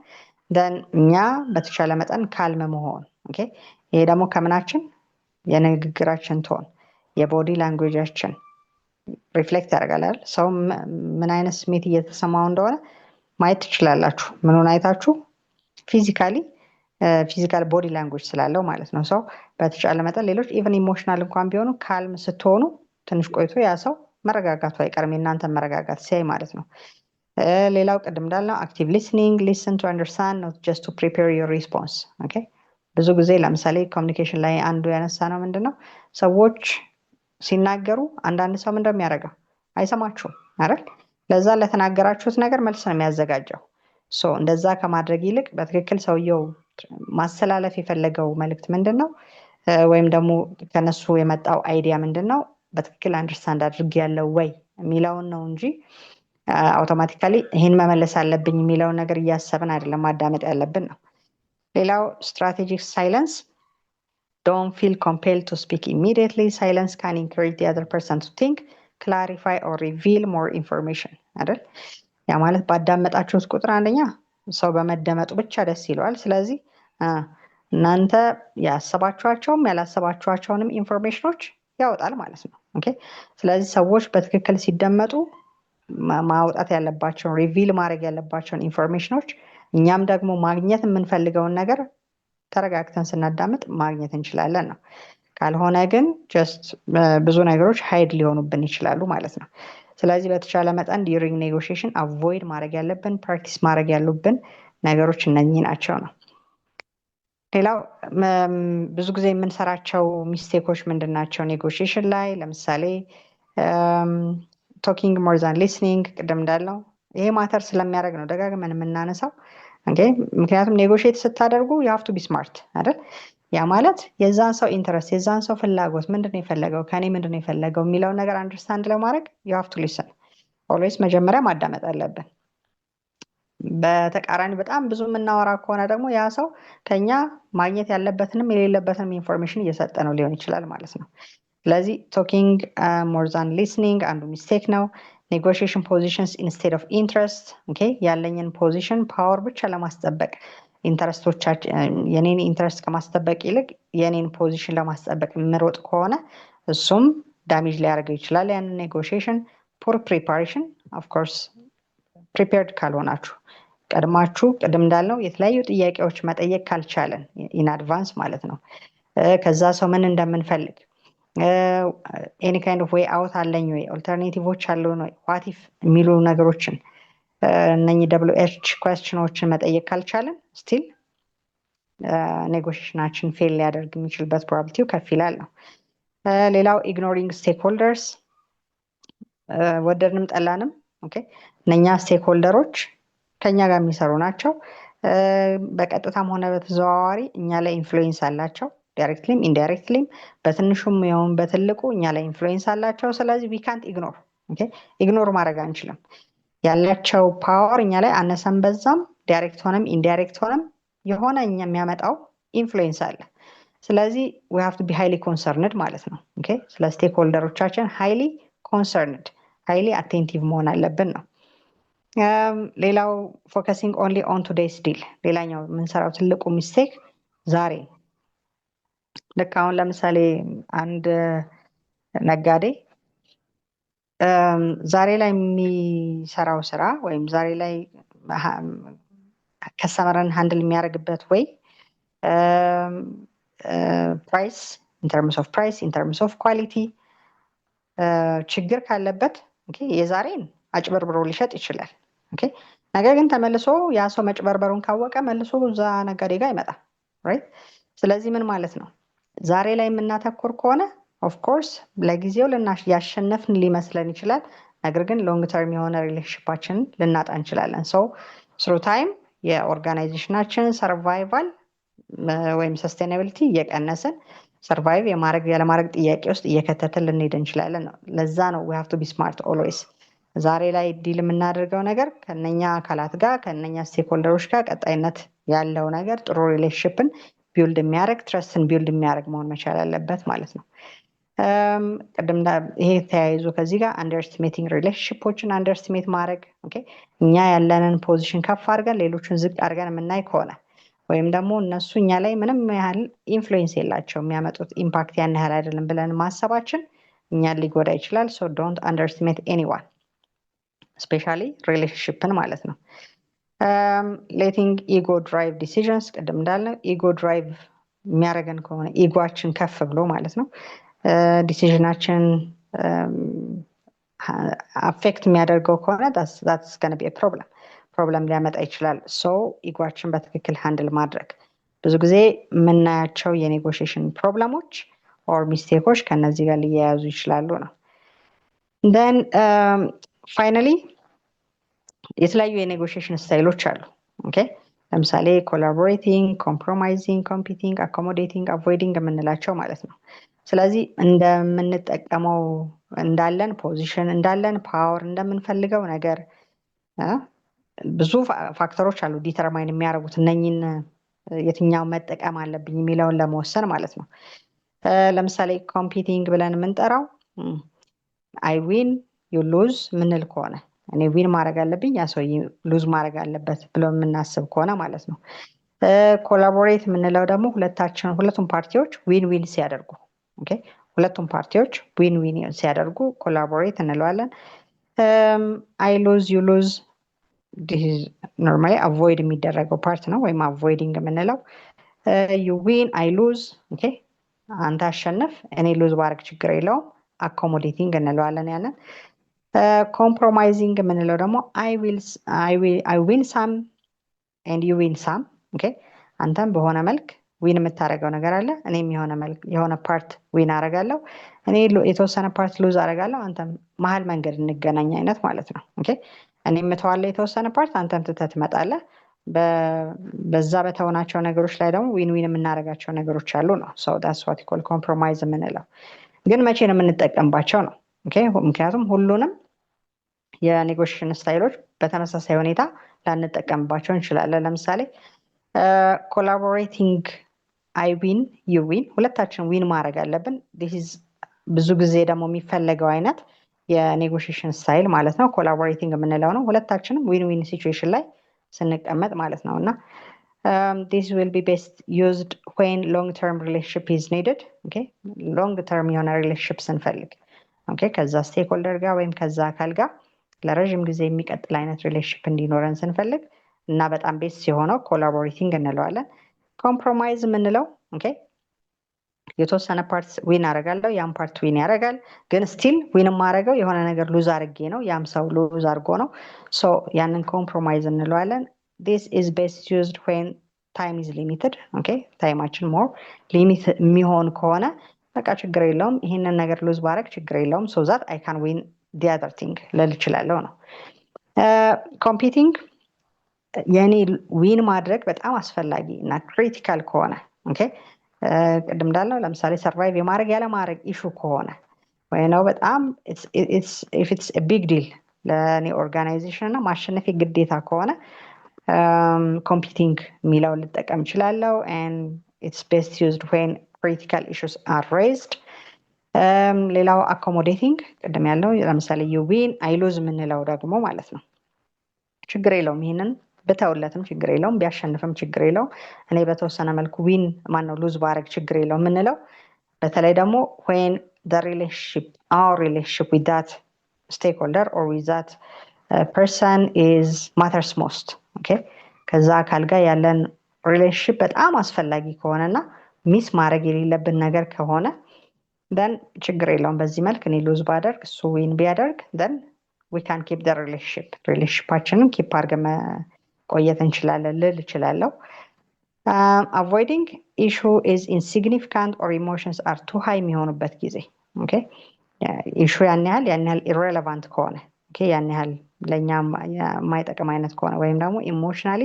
then እኛ በተቻለ መጠን ካልም መሆን okay ይሄ ደግሞ ከምናችን የንግግራችን ቶን የቦዲ ላንጉዌጃችን ሪፍሌክት ያደርጋል ሰው ምን አይነት ስሜት እየተሰማው እንደሆነ ማየት ትችላላችሁ ምኑን አይታችሁ ፊዚካል ቦዲ ላንጉዌጅ ስላለው ማለት ነው ሰው በተቻለ መጠን ሌሎች ኢቨን ኢሞሽናል እንኳን ቢሆኑ ካልም ስትሆኑ ትንሽ ቆይቶ ያ ሰው መረጋጋቱ አይቀርም እናንተ መረጋጋት ሲያይ ማለት ነው ሌላው ቅድም እንዳልነው active listening listen to understand not just to prepare your response okay ብዙ ጊዜ ለምሳሌ ኮሚኒኬሽን ላይ አንዱ ያነሳ ነው ምንድነው ሰዎች ሲናገሩ አንዳንድ ሰው ምንድነው የሚያደርገው አይሰማችሁም አይደል ለዛ ለተናገራችሁት ነገር መልስ ነው የሚያዘጋጀው ሶ እንደዛ ከማድረግ ይልቅ በትክክል ሰውየው ማስተላለፍ የፈለገው መልእክት ምንድነው ወይም ደግሞ ከነሱ የመጣው አይዲያ ምንድነው በትክክል አንደርስታንድ አድርግ ያለው ወይ የሚለውን ነው እንጂ አውቶማቲካሊ ይህን መመለስ አለብኝ የሚለውን ነገር እያሰብን አይደለም ማዳመጥ ያለብን ነው። ሌላው ስትራቴጂክ ሳይለንስ don't feel compelled to speak immediately. Silence can encourage the other person to think, clarify or reveal more information አይደል? ያ ማለት ባዳመጣችሁት ቁጥር አንደኛ ሰው በመደመጡ ብቻ ደስ ይለዋል። ስለዚህ እናንተ ያሰባችኋቸውም ያላሰባችኋቸውንም ኢንፎርሜሽኖች ያወጣል ማለት ነው። ኦኬ። ስለዚህ ሰዎች በትክክል ሲደመጡ ማውጣት ያለባቸውን ሪቪል ማድረግ ያለባቸውን ኢንፎርሜሽኖች እኛም ደግሞ ማግኘት የምንፈልገውን ነገር ተረጋግተን ስናዳምጥ ማግኘት እንችላለን ነው። ካልሆነ ግን ጀስት ብዙ ነገሮች ሃይድ ሊሆኑብን ይችላሉ ማለት ነው። ስለዚህ በተቻለ መጠን ዲዩሪንግ ኔጎሽዬሽን አቮይድ ማድረግ ያለብን ፕራክቲስ ማድረግ ያሉብን ነገሮች እነኚህ ናቸው ነው። ሌላው ብዙ ጊዜ የምንሰራቸው ሚስቴኮች ምንድን ናቸው ኔጎሽዬሽን ላይ? ለምሳሌ ቶኪንግ ሞር ዛን ሊስኒንግ፣ ቅድም እንዳለው ይሄ ማተር ስለሚያደርግ ነው ደጋግመን የምናነሳው። ምክንያቱም ኔጎሽዬት ስታደርጉ ዩ ሃቭ ቱ ቢ ስማርት አይደል? ያ ማለት የዛን ሰው ኢንተረስት የዛን ሰው ፍላጎት ምንድነው የፈለገው ከኔ ምንድነው የፈለገው የሚለውን ነገር አንደርስታንድ ለማድረግ ዩ ሃቭ ቱ ሊስን። ኦልዌይስ መጀመሪያ ማዳመጥ አለብን። በተቃራኒ በጣም ብዙ የምናወራ ከሆነ ደግሞ ያ ሰው ከኛ ማግኘት ያለበትንም የሌለበትንም ኢንፎርሜሽን እየሰጠ ነው ሊሆን ይችላል ማለት ነው። ስለዚህ ቶኪንግ ሞር ዛን ሊስኒንግ አንዱ ሚስቴክ ነው። ኔጎሽዬሽን ፖዚሽንስ ኢንስቴድ ኦፍ ኢንትረስት፣ ኦኬ፣ ያለኝን ፖዚሽን ፓወር ብቻ ለማስጠበቅ ኢንተረስቶቻችን የኔን ኢንትረስት ከማስጠበቅ ይልቅ የኔን ፖዚሽን ለማስጠበቅ የምሮጥ ከሆነ እሱም ዳሜጅ ሊያደርገው ይችላል ያንን ኔጎሽዬሽን። ፑር ፕሪፓሬሽን ኦፍ ኮርስ ፕሪፔርድ ካልሆናችሁ ቀድማችሁ ቅድም እንዳልነው የተለያዩ ጥያቄዎች መጠየቅ ካልቻለን ኢን አድቫንስ ማለት ነው ከዛ ሰው ምን እንደምንፈልግ ኤኒ ካይንድ ኦፍ ዌይ አውት አለኝ ወይ ኦልተርኔቲቮች አሉ ነው ዋት ኢፍ የሚሉ ነገሮችን እነኚህ ደብሊው ኤች ኩዌስችኖችን መጠየቅ ካልቻለን ስቲል ኔጎሽዬሽናችን ፌል ሊያደርግ የሚችልበት ፕሮባቢሊቲው ከፍ ይላል ነው። ሌላው ኢግኖሪንግ ስቴክሆልደርስ፣ ወደድንም ጠላንም ኦኬ እነኛ ስቴክሆልደሮች ከኛ ጋር የሚሰሩ ናቸው። በቀጥታም ሆነ በተዘዋዋሪ እኛ ላይ ኢንፍሉዌንስ አላቸው። ዳይሬክትሊም ኢንዳይሬክትሊም በትንሹም ይሁን በትልቁ እኛ ላይ ኢንፍሉዌንስ አላቸው። ስለዚህ ዊ ካንት ኢግኖር ኢግኖር ማድረግ አንችልም። ያላቸው ፓወር እኛ ላይ አነሰም በዛም ዳይሬክት ሆነም ኢንዳይሬክት ሆነም የሆነ እኛ የሚያመጣው ኢንፍሉዌንስ አለ። ስለዚህ we have to be highly concerned ማለት ነው። ኦኬ ስለ ስቴክሆልደሮቻችን highly concerned highly attentive መሆን አለብን ነው። ሌላው ፎከሲንግ ኦንሊ ኦን ቱዴይስ ዲል፣ ሌላኛው የምንሰራው ትልቁ ሚስቴክ ዛሬ ልክ አሁን ለምሳሌ አንድ ነጋዴ ዛሬ ላይ የሚሰራው ስራ ወይም ዛሬ ላይ ከስተመርን ሃንድል የሚያደርግበት ወይ ፕራይስ ኢን ተርምስ ኦፍ ፕራይስ ኢን ተርምስ ኦፍ ኳሊቲ ችግር ካለበት የዛሬን አጭበርብሮ ሊሸጥ ይችላል። ኦኬ ነገር ግን ተመልሶ ያ ሰው መጭበርበሩን ካወቀ መልሶ እዛ ነጋዴ ጋር ይመጣል። ራይት? ስለዚህ ምን ማለት ነው? ዛሬ ላይ የምናተኩር ከሆነ ኦፍ ኮርስ ለጊዜው ያሸነፍን ሊመስለን ይችላል። ነገር ግን ሎንግ ተርም የሆነ ሪሌሽንሺፓችንን ልናጣ እንችላለን። ሶ ስሩ ታይም የኦርጋናይዜሽናችን ሰርቫይቫል ወይም ሰስቴናቢሊቲ እየቀነስን ሰርቫይቭ የማድረግ ያለማድረግ ጥያቄ ውስጥ እየከተትን ልንሄድ እንችላለን ነው። ለዛ ነው we have to be smart always። ዛሬ ላይ ዲል የምናደርገው ነገር ከነኛ አካላት ጋር ከነኛ ስቴክሆልደሮች ጋር ቀጣይነት ያለው ነገር ጥሩ ሪሌሽንሺፕን ቢልድ የሚያደርግ ትረስትን ቢልድ የሚያደርግ መሆን መቻል አለበት ማለት ነው። ቅድም ይሄ ተያይዞ ከዚህ ጋር አንደርስቲሜቲንግ ሪሌሽንሺፖችን አንደርስቲሜት ማድረግ ኦኬ እኛ ያለንን ፖዚሽን ከፍ አድርገን ሌሎችን ዝቅ አድርገን የምናይ ከሆነ ወይም ደግሞ እነሱ እኛ ላይ ምንም ያህል ኢንፍሉዌንስ የላቸው የሚያመጡት ኢምፓክት ያን ያህል አይደለም ብለን ማሰባችን እኛን ሊጎዳ ይችላል። ሶ ዶንት አንደርስቲሜት ኤኒዋን ስፔሻሊ ሪሌሽንሺፕን ማለት ነው። ሌቲንግ ኢጎ ድራይቭ ዲሲዥንስ፣ ቅድም እንዳልነው ኢጎ ድራይቭ የሚያደርገን ከሆነ ኢጓችን ከፍ ብሎ ማለት ነው ዲሲዥናችን አፌክት የሚያደርገው ከሆነ that's going to be a ፕሮብለም ሊያመጣ ይችላል። ሶ ኢጓችን በትክክል ሃንድል ማድረግ ብዙ ጊዜ የምናያቸው የኔጎሽዬሽን ፕሮብለሞች ኦር ሚስቴኮች ከነዚህ ጋር ሊያያዙ ይችላሉ ነው። then ፋይናሊ የተለያዩ የኔጎሽዬሽን ስታይሎች አሉ። ኦኬ ለምሳሌ ኮላቦሬቲንግ፣ ኮምፕሮማይዚንግ፣ ኮምፒቲንግ፣ አኮሞዴቲንግ፣ አቮይዲንግ የምንላቸው ማለት ነው። ስለዚህ እንደምንጠቀመው እንዳለን ፖዚሽን እንዳለን ፓወር እንደምንፈልገው ነገር ብዙ ፋክተሮች አሉ ዲተርማይን የሚያደርጉት እነኝን የትኛው መጠቀም አለብኝ የሚለውን ለመወሰን ማለት ነው። ለምሳሌ ኮምፒቲንግ ብለን የምንጠራው አይ ዊን ዩ ሉዝ ምንል ከሆነ እኔ ዊን ማድረግ አለብኝ ያ ሰው ሉዝ ማድረግ አለበት ብሎ የምናስብ ከሆነ ማለት ነው። ኮላቦሬት የምንለው ደግሞ ሁለቱም ፓርቲዎች ዊን ዊን ሲያደርጉ ሁለቱም ፓርቲዎች ዊን ዊን ሲያደርጉ ኮላቦሬት እንለዋለን። አይ ሉዝ ዩ ሉዝ ኖርማሊ አቮይድ የሚደረገው ፓርት ነው ወይም አቮይዲንግ የምንለው። ዩ ዊን አይ ሉዝ አንተ አሸንፍ እኔ ሉዝ ባረግ ችግር የለውም አኮሞዴቲንግ እንለዋለን ያንን። ኮምፕሮማይዚንግ የምንለው ደግሞ አይ ዊን ሳም ኤንድ ዩ ዊን ሳም አንተም በሆነ መልክ ዊን የምታደርገው ነገር አለ እኔም የሆነ ፓርት ዊን አደርጋለሁ እኔ የተወሰነ ፓርት ሉዝ አደርጋለሁ አንተም መሀል መንገድ እንገናኝ አይነት ማለት ነው። እኔ የምተዋለ የተወሰነ ፓርት አንተም ትተህ ትመጣለህ በዛ በተሆናቸው ነገሮች ላይ ደግሞ ዊን ዊን የምናደርጋቸው ነገሮች አሉ ነው። ሶ ዳትስ ዋት ዩ ኮል ኮምፕሮማይዝ የምንለው ግን መቼ ነው የምንጠቀምባቸው ነው። ምክንያቱም ሁሉንም የኔጎሽሽን ስታይሎች በተመሳሳይ ሁኔታ ላንጠቀምባቸው እንችላለን። ለምሳሌ ኮላቦሬቲንግ አይ ዊን ዩ ዊን ሁለታችን ዊን ማድረግ አለብን። ብዙ ጊዜ ደግሞ የሚፈለገው አይነት የኔጎሽሽን ስታይል ማለት ነው ኮላቦሬቲንግ የምንለው ነው። ሁለታችንም ዊን ዊን ሲቹዌሽን ላይ ስንቀመጥ ማለት ነው እና this will be best used when long term relationship is needed long term የሆነ ሪሌሽንሽፕ ስንፈልግ ከዛ ስቴክሆልደር ጋር ወይም ከዛ አካል ጋር ለረዥም ጊዜ የሚቀጥል አይነት ሪሌሽንሽፕ እንዲኖረን ስንፈልግ እና በጣም ቤስት የሆነው ኮላቦሬቲንግ እንለዋለን። ኮምፕሮማይዝ የምንለው የተወሰነ ፓርት ዊን አደርጋለሁ ያም ፓርት ዊን ያደርጋል ግን ስቲል ዊን የማደርገው የሆነ ነገር ሉዝ አድርጌ ነው ያም ሰው ሉዝ አድርጎ ነው። ሶ ያንን ኮምፕሮማይዝ እንለዋለን። this is best used when time is limited ታይማችን ሞር ሊሚት የሚሆን ከሆነ በቃ ችግር የለውም ይሄንን ነገር ሉዝ ባረግ ችግር የለውም so that I can win the other thing ልል እችላለሁ ነው። ኮምፒቲንግ የኔ ዊን ማድረግ በጣም አስፈላጊ እና ክሪቲካል ከሆነ ቅድም እንዳልነው ለምሳሌ ሰርቫይቭ የማድረግ ያለ ማድረግ ኢሹ ከሆነ ወይ ነው በጣም if it's a big deal ለኔ ኦርጋናይዜሽን እና ማሸነፍ ግዴታ ከሆነ ኮምፒቲንግ የሚለውን ልጠቀም እችላለሁ and it's best used when critical issues are raised። ሌላው አኮሞዴቲንግ ቅድም ያለው ለምሳሌ ዩ ዊን አይ ሉዝ የምንለው ደግሞ ማለት ነው ችግር የለውም ይሄንን በተውለትም ችግር የለውም ቢያሸንፍም ችግር የለውም እኔ በተወሰነ መልኩ ዊን ማነው ሉዝ ባረግ ችግር የለውም የምንለው በተለይ ደግሞ when the our relationship with that stakeholder or with that person is matters most ከዛ አካል ጋር ያለን ሪሌሽንሽፕ በጣም አስፈላጊ ከሆነና ሚስ ማድረግ የሌለብን ነገር ከሆነ then ችግር የለውም በዚህ መልክ እኔ ሉዝ ባደርግ እሱ ዊን ቢያደርግ then we can keep the relationshipችንን ኪፕ አድርገን ቆየት እንችላለን ልል እችላለሁ። avoiding issue is insignificant or emotions are too high የሚሆኑበት ጊዜ ኢሹ ያን ያህል irrelevant ከሆነ ያን ያህል ለኛ የማይጠቅም አይነት ከሆነ ወይም ደግሞ ኢሞሽናሊ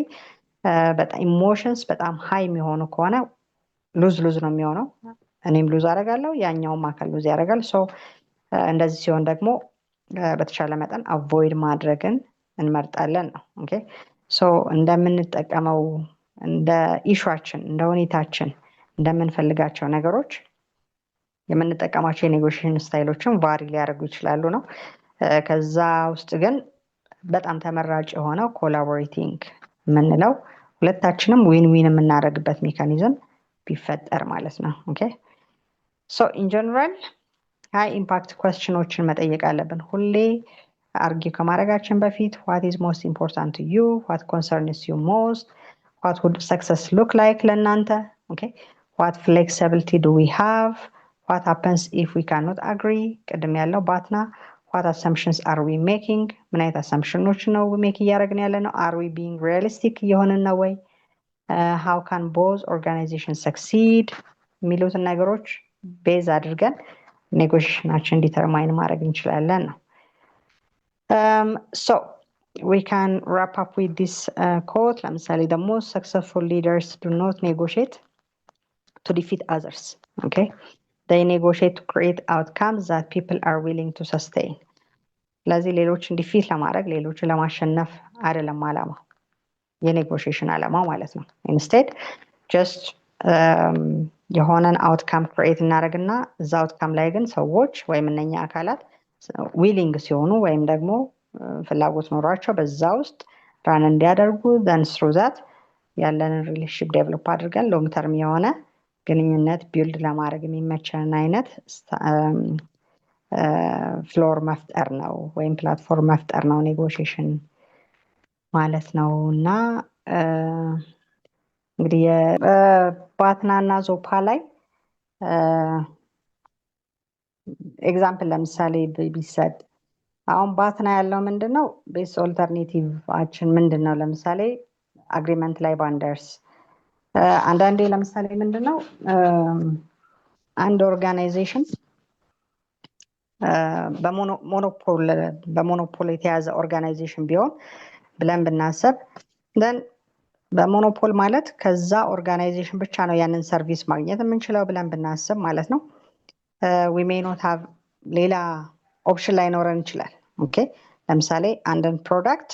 በጣም ኢሞሽንስ በጣም ሃይ የሚሆኑ ከሆነ ሉዝ ነው የሚሆነው እኔም ሉዝ አደርጋለሁ ያኛውም አካል ሉዝ ያደርጋል። ሶ እንደዚህ ሲሆን ደግሞ በተቻለ መጠን አቮይድ ማድረግን እንመርጣለን ነው። ሶ እንደምንጠቀመው እንደ ኢሹአችን እንደ ሁኔታችን እንደምንፈልጋቸው ነገሮች የምንጠቀማቸው የኔጎሽዬሽን ስታይሎችን ቫሪ ሊያደርጉ ይችላሉ ነው። ከዛ ውስጥ ግን በጣም ተመራጭ የሆነው ኮላቦሬቲንግ የምንለው ሁለታችንም ዊን ዊን የምናደርግበት ሜካኒዝም ቢፈጠር ማለት ነው። ሶ ኢን ጀነራል ሃይ ኢምፓክት ኩዌስችኖችን መጠየቅ አለብን ሁሌ አርጊው ከማድረጋችን በፊት what is most important to you, what concerns you most, what would success look like ለእናንተ what flexibility do we have, what happens if we cannot agree ቅድም ያለው ባትና what assumptions are we making ምን አይነት assumptions ነው ሜክ እያደረግን ያለ ነው are we being realistic እየሆንን ነው ወይ how can both organizations succeed የሚሉትን ነገሮች ቤዝ አድርገን ኔጎሽዬሽናችን ዲተርማይን ማድረግ እንችላለን ነው። So we can wrap up with this quote ለምሳሌ the most successful leaders do not negotiate to defeat others they negotiate to create outcomes that people are willing to sustain ስለዚህ ሌሎችን ዲፊት ለማድረግ ሌሎችን ለማሸነፍ አይደለም ዓላማው የኔጎሽዬሽን ዓላማው ማለት ነው ኢንስቴድ ጀስት የሆነን አውትካም ክሬት እናደርግና እዛ አውትካም ላይ ግን ሰዎች ወይም እነኛ አካላት ዊሊንግ ሲሆኑ ወይም ደግሞ ፍላጎት ኖሯቸው በዛ ውስጥ ራን እንዲያደርጉ then through that ያለንን ሪሌሽንሺፕ ዴቨሎፕ አድርገን ሎንግ ተርም የሆነ ግንኙነት ቢልድ ለማድረግ የሚመቸን አይነት ፍሎር መፍጠር ነው ወይም ፕላትፎርም መፍጠር ነው ኔጎሽዬሽን ማለት ነው እና እንግዲህ ባትናና ዞፓ ላይ ኤግዛምፕል ለምሳሌ ቢሰጥ አሁን ባትና ያለው ምንድነው ቤስ ኦልተርኔቲቭአችን ምንድነው ለምሳሌ አግሪመንት ላይ ባንደርስ አንዳንዴ ለምሳሌ ምንድነው አንድ ኦርጋናይዜሽን በሞኖፖል የተያዘ ኦርጋናይዜሽን ቢሆን ብለን ብናስብ then በሞኖፖል ማለት ከዛ ኦርጋናይዜሽን ብቻ ነው ያንን ሰርቪስ ማግኘት የምንችለው ብለን ብናስብ ማለት ነው we may not have ሌላ ኦፕሽን ላይኖረን ይችላል ኦኬ ለምሳሌ አንድን ፕሮዳክት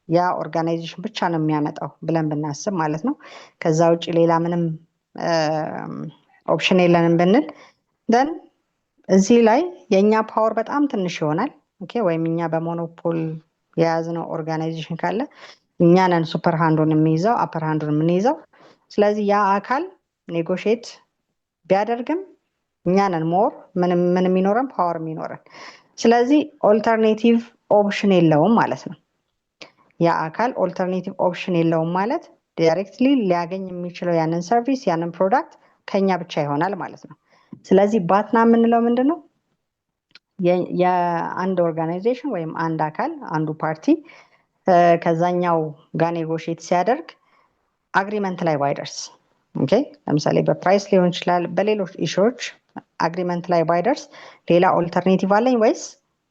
ያ ኦርጋናይዜሽን ብቻ ነው የሚያመጣው ብለን ብናስብ ማለት ነው ከዛ ውጪ ሌላ ምንም ኦፕሽን የለንም ብንል then እዚህ ላይ የኛ ፓወር በጣም ትንሽ ይሆናል ኦኬ ወይም እኛ በሞኖፖል የያዝነው ኦርጋናይዜሽን ካለ እኛ ነን ሱፐር ሃንዱን የሚይዘው አፐር ሃንዱን የምንይዘው ስለዚህ ያ አካል ኔጎሽዬት ቢያደርግም እኛ ነን ሞር ምንም የሚኖረን ፓወር የሚኖረን ስለዚህ ኦልተርኔቲቭ ኦፕሽን የለውም ማለት ነው ያ አካል ኦልተርኔቲቭ ኦፕሽን የለውም ማለት ዳይሬክትሊ ሊያገኝ የሚችለው ያንን ሰርቪስ ያንን ፕሮዳክት ከኛ ብቻ ይሆናል ማለት ነው ስለዚህ ባትና የምንለው ምንድነው የአንድ ኦርጋናይዜሽን ወይም አንድ አካል አንዱ ፓርቲ ከዛኛው ጋር ኔጎሽዬት ሲያደርግ አግሪመንት ላይ ባይደርስ ኦኬ ለምሳሌ በፕራይስ ሊሆን ይችላል በሌሎች ኢሹዎች አግሪመንት ላይ ባይደርስ ሌላ ኦልተርኔቲቭ አለኝ ወይስ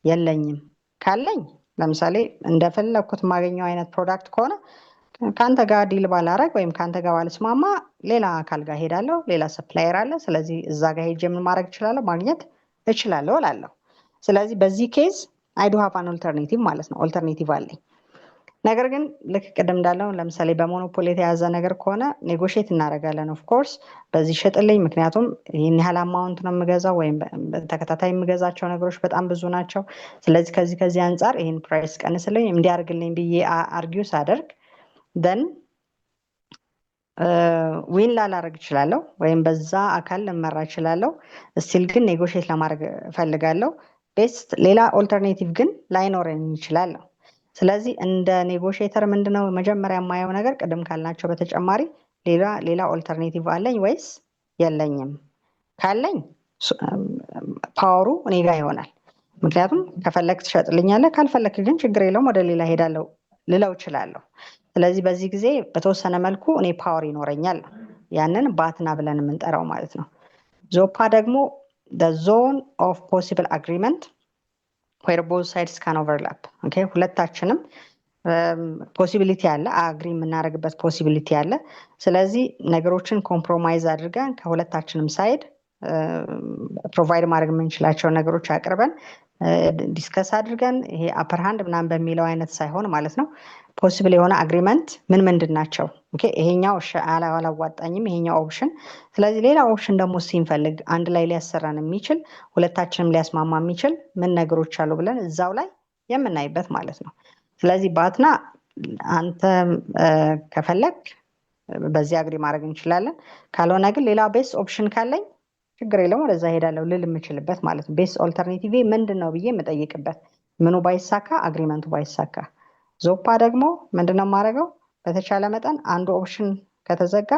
የለኝም ካለኝ ለምሳሌ እንደፈለኩት ማገኘው አይነት ፕሮዳክት ከሆነ ካንተ ጋር ዲል ባላረግ ወይም ካንተ ጋር ባልስማማ ሌላ አካል ጋር ሄዳለሁ ሌላ ሰፕላየር አለ ስለዚህ እዛ ጋር ሄጄ ምን ማድረግ እችላለሁ ማግኘት እችላለሁ እላለሁ ስለዚህ በዚህ ኬዝ አይ ዱ ሃቭ አን ኦልተርኔቲቭ ማለት ነው ኦልተርኔቲቭ አለኝ ነገር ግን ልክ ቅድም እንዳለው ለምሳሌ በሞኖፖል የተያዘ ነገር ከሆነ ኔጎሽዬት እናደርጋለን ኦፍ ኮርስ በዚህ ሸጥልኝ ምክንያቱም ይሄን ያህል አማውንት ነው የምገዛው ወይም በተከታታይ የምገዛቸው ነገሮች በጣም ብዙ ናቸው ስለዚህ ከዚህ አንፃር ይሄን ፕራይስ ቀንስልኝ እንዲያርግልኝ ብዬ አርጊው ሳደርግ then ዊን ላላረግ እችላለሁ ወይም በዛ አካል ልመራ እችላለሁ ስቲል ግን ኔጎሽዬት ለማድረግ ፈልጋለሁ ቤስት ሌላ ኦልተርኔቲቭ ግን ላይኖረኝ ይችላል ስለዚህ እንደ ኔጎሽዬተር ምንድነው መጀመሪያ የማየው ነገር ቅድም ካልናቸው በተጨማሪ ሌላ ኦልተርኔቲቭ አለኝ ወይስ የለኝም ካለኝ ፓወሩ እኔ ጋር ይሆናል ምክንያቱም ከፈለክ ትሸጥልኛለህ ካልፈለክ ግን ችግር የለውም ወደ ሌላ ሄዳለሁ ልለው እችላለሁ ስለዚህ በዚህ ጊዜ በተወሰነ መልኩ እኔ ፓወር ይኖረኛል ያንን ባትና ብለን የምንጠራው ማለት ነው ዞፓ ደግሞ the zone of possible agreement where both sides can overlap okay ሁለታችንም ፖሲቢሊቲ አለ አግሪ የምናደርግበት ፖሲቢሊቲ አለ ስለዚህ ነገሮችን ኮምፕሮማይዝ አድርገን ከሁለታችንም ሳይድ ፕሮቫይድ ማድረግ የምንችላቸው ነገሮች አቅርበን ዲስከስ አድርገን ይሄ አፐር ሃንድ ምናምን በሚለው አይነት ሳይሆን ማለት ነው ፖሲብል የሆነ አግሪመንት ምንድናቸው ኦኬ ይሄኛው አላዋጣኝም ይሄኛው ኦፕሽን ስለዚህ ሌላ ኦፕሽን ደግሞ ሲንፈልግ አንድ ላይ ሊያሰራን የሚችል ሁለታችንም ሊያስማማ የሚችል ምን ነገሮች አሉ ብለን እዛው ላይ የምናይበት ማለት ነው ስለዚህ ባትና አንተ ከፈለክ በዚህ አግሪ ማድረግ እንችላለን ካልሆነ ግን ሌላ ቤስ ኦፕሽን ካለኝ ችግር የለም ወደዛ ሄዳለሁ ልል የምችልበት ማለት ነው ቤስ ኦልተርኔቲቭ ምንድነው ብዬ የምጠይቅበት ምኑ ባይሳካ አግሪመንቱ ባይሳካ ዞፓ ደግሞ ምንድነው ማድረገው በተቻለ መጠን አንዱ ኦፕሽን ከተዘጋ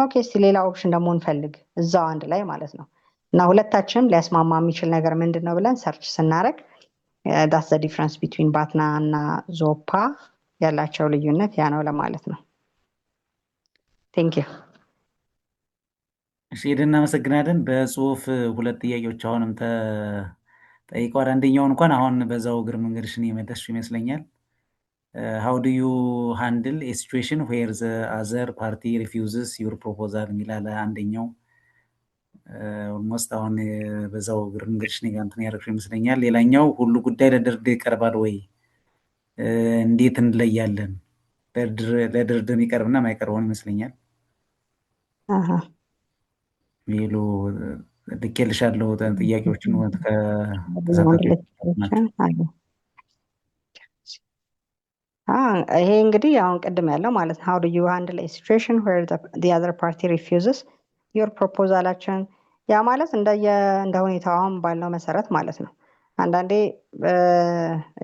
ኦኬ እስቲ ሌላ ኦፕሽን ደግሞ እንፈልግ እዛው አንድ ላይ ማለት ነው እና ሁለታችንም ሊያስማማ የሚችል ነገር ምንድነው ብለን ሰርች ስናደርግ that's the difference between ባትና እና ዞፓ ያላቸው ልዩነት ያ ነው ለማለት ነው thank you እሺ እናመሰግናለን በጽሁፍ ሁለት ጥያቄዎች አሁንም ተጠይቀዋል አንደኛውን እንኳን አሁን በዛው እግር መንገድሽን የመለስሽ ይመስለኛል how do you handle a situation where the other party refuses your proposal የሚላለ አንደኛው ኦልሞስት አሁን በዛው እግር መንገድሽ እኔ ጋር እንትን ያደረግሽው ይመስለኛል። ሌላኛው ሁሉ ጉዳይ ለድርድር ይቀርባል ወይ እንዴት እንለያለን? ለድርድር የሚቀርብና የማይቀርበውን ይመስለኛል አሃ ሚሉ ልኬልሻለሁ ጥያቄዎችን አንድ ከተሳታፊዎች ናቸው። አለ ይሄ እንግዲህ አሁን ቅድም ያለው ማለት ነው how do you handle a situation where the other party refuses your proposal-አችን ያ ማለት እንደ ሁኔታው አሁን ባለው መሰረት ማለት ነው። አንዳንዴ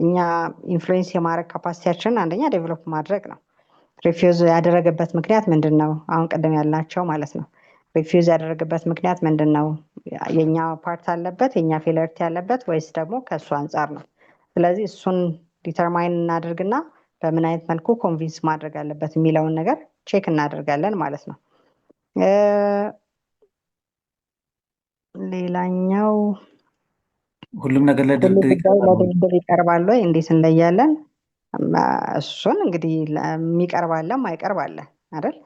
እኛ ኢንፍሉዌንስ የማድረግ ካፓሲቲያችን አንደኛ ዴቨሎፕ ማድረግ ነው። ሪፊውዝ ያደረገበት ምክንያት ምንድነው? አሁን ቅድም ያልናቸው ማለት ነው። ሪፊውዝ ያደረገበት ምክንያት ምንድነው? የኛ ፓርት አለበት የኛ ፌለርቲ ያለበት ወይስ ደግሞ ከሱ አንፃር ነው? ስለዚህ እሱን ዲተርማይን እናደርግና በምን አይነት መልኩ ኮንቪንስ ማድረግ አለበት የሚለውን ነገር ቼክ እናደርጋለን ማለት ነው። ሌላኛው ሁሉም ነገር ለድርድር ይቀርባል ወይ እንዴት እንለያለን? እሱን እንግዲህ የሚቀርባለ ማይቀርባለ አይደል?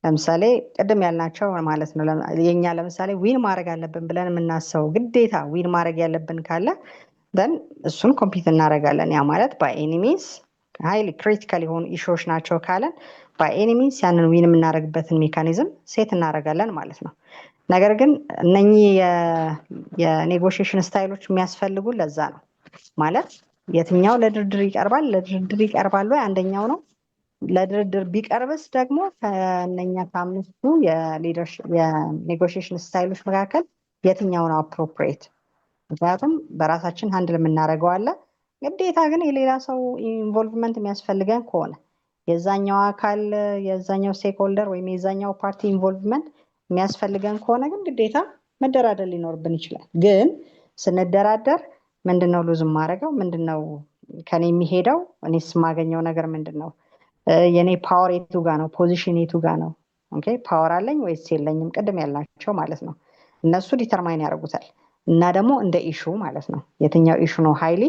ለምሳሌ ቅድም ያልናቸው ማለት ነው። የኛ ለምሳሌ ዊን ማድረግ አለብን ብለን የምናስበው ግዴታ ዊን ማድረግ ያለብን ካለ ደን እሱን ኮምፒት እናደርጋለን። ያ ማለት ባይ ኤኒሚስ ሃይሊ ክሪቲካል የሆኑ ኢሹዎች ናቸው ካለን ባይ ኤኒሚስ ያንን ዊን የምናደርግበትን ሜካኒዝም ሴት እናደርጋለን ማለት ነው። ነገር ግን እነኚህ የኔጎሽዬሽን ስታይሎች የሚያስፈልጉ ለዛ ነው ማለት የትኛው ለድርድር ይቀርባል? ለድርድር ይቀርባል ወይ አንደኛው ነው። ለድርድር ቢቀርብስ ደግሞ ከእነኛ ከአምስቱ የኔጎሽዬሽን ስታይሎች መካከል የትኛው ነው አፕሮፕሪየት? ምክንያቱም በራሳችን ሃንድል የምናደርገው አለ። ግዴታ ግን የሌላ ሰው ኢንቮልቭመንት የሚያስፈልገን ከሆነ የዛኛው አካል የዛኛው ስቴክሆልደር ወይም የዛኛው ፓርቲ ኢንቮልቭመንት የሚያስፈልገን ከሆነ ግን ግዴታ መደራደር ሊኖርብን ይችላል። ግን ስንደራደር ምንድነው ሉዝ የማደርገው? ምንድነው ከኔ የሚሄደው? እኔስ የማገኘው ነገር ምንድነው? የኔ ፓወር የቱ ጋ ነው? ፖዚሽን የቱ ጋ ነው? ኦኬ ፓወር አለኝ ወይስ የለኝም? ቅድም ያልናቸው ማለት ነው። እነሱ ዲተርማይን ያደርጉታል። እና ደግሞ እንደ ኢሹ ማለት ነው የትኛው ኢሹ ነው ሃይሊ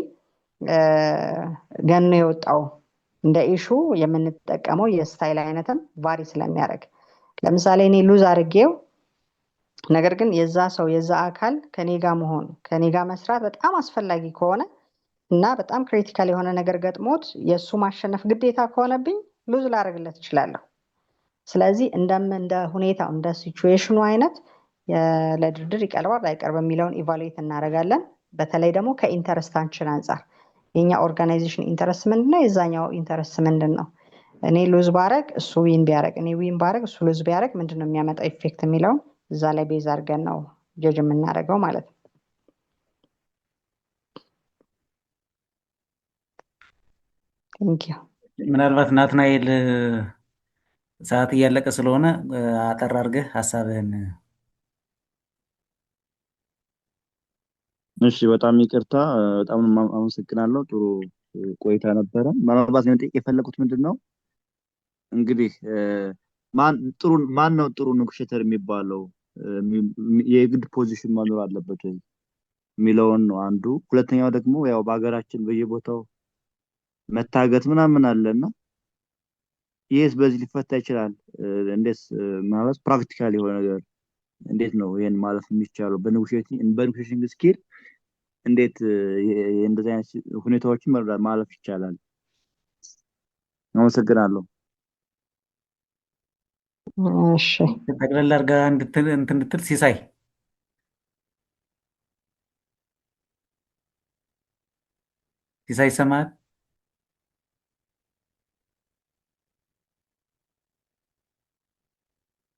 ገኖ የወጣው እንደ ኢሹ የምንጠቀመው የስታይል አይነትም ቫሪ ስለሚያደርግ ለምሳሌ እኔ ሉዝ አድርጌው ነገር ግን የዛ ሰው የዛ አካል ከኔ ጋር መሆኑ ከኔ ጋር መስራት በጣም አስፈላጊ ከሆነ እና በጣም ክሪቲካል የሆነ ነገር ገጥሞት የሱ ማሸነፍ ግዴታ ከሆነብኝ ሉዝ ላደርግለት እችላለሁ። ስለዚህ እንደ ሁኔታው እንደ ሲቹዌሽኑ አይነት ለድርድር ይቀርባል አይቀርብም የሚለውን ኢቫሉዌት እናደርጋለን። በተለይ ደግሞ ከኢንተረስታችን አንፃር የኛ ኦርጋናይዜሽን ኢንተረስት ምንድነው? የዛኛው ኢንተረስት ምንድነው? እኔ ሉዝ ባረግ እሱ ዊን ቢያረግ እኔ ዊን ባረግ እሱ ሉዝ ቢያረግ ምንድነው የሚያመጣው ኢፌክት የሚለውን እዛ ላይ ቤዝ አድርገን ነው ጀጅ የምናደርገው ማለት ነው። ቴንኪው። ምናልባት ናትናኤል ሰዓት እያለቀ ስለሆነ አጠር አድርገህ ሀሳብህን። እሺ በጣም ይቅርታ፣ በጣም አመሰግናለሁ። ጥሩ ቆይታ ነበረ። ምናልባት ነው ጥቂት የፈለኩት ምንድነው እንግዲህ ማን ነው ጥሩ ኔጎሽዬተር የሚባለው? የግድ ፖዚሽን መኖር አለበት ወይ የሚለውን ነው አንዱ። ሁለተኛው ደግሞ ያው በሀገራችን በየቦታው መታገት ምናምን አለና ይህስ በዚህ ሊፈታ ይችላል? እንዴት ማለት ፕራክቲካል የሆነ ነገር እንዴት ነው ይሄን ማለፍ የሚቻለው? በኔጎሽዬሽን ስኪል እንዴት እንደዚህ አይነት ሁኔታዎችን ማለፍ ይቻላል? አመሰግናለሁ። እሺ ጠቅለል አድርጋ እንድትል ሲሳይ ይሰማል?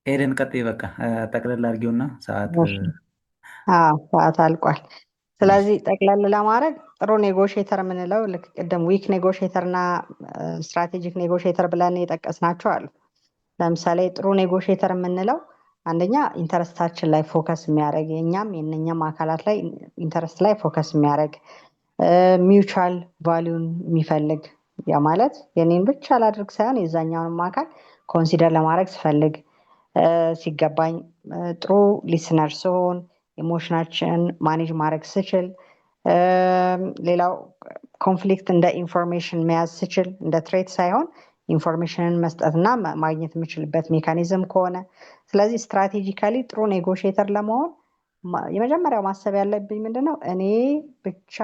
ኤደን ቀጥይ። በቃ ጠቅለል አድርጊውና ሰዓት ሰዓት አልቋል። ስለዚህ ጠቅለል ለማድረግ ጥሩ ኔጎሽዬተር የምንለው ልክ ቅድም ዊክ ኔጎሽዬተር እና ስትራቴጂክ ኔጎሽዬተር ብለን የጠቀስናቸው አሉ። ለምሳሌ ጥሩ ኔጎሽዬተር የምንለው አንደኛ ኢንተረስታችን ላይ ፎከስ የሚያደርግ የኛም የነኛም አካላት ላይ ኢንተረስት ላይ ፎከስ የሚያደርግ ሚውቹዋል ቫሊዩን የሚፈልግ ያ ማለት የኔን ብቻ ላድርግ ሳይሆን የዛኛውንም አካል ኮንሲደር ለማድረግ ስፈልግ ሲገባኝ ጥሩ ሊስነር ስሆን ኢሞሽናችን ማኔጅ ማድረግ ስችል ሌላው ኮንፍሊክት እንደ ኢንፎርሜሽን መያዝ ስችል እንደ ትሬት ሳይሆን ኢንፎርሜሽንን መስጠትና ማግኘት የምችልበት ሜካኒዝም ከሆነ ስለዚህ ስትራቴጂካሊ ጥሩ ኔጎሽዬተር ለመሆን የመጀመሪያው ማሰብ ያለብኝ ምንድነው እኔ ብቻ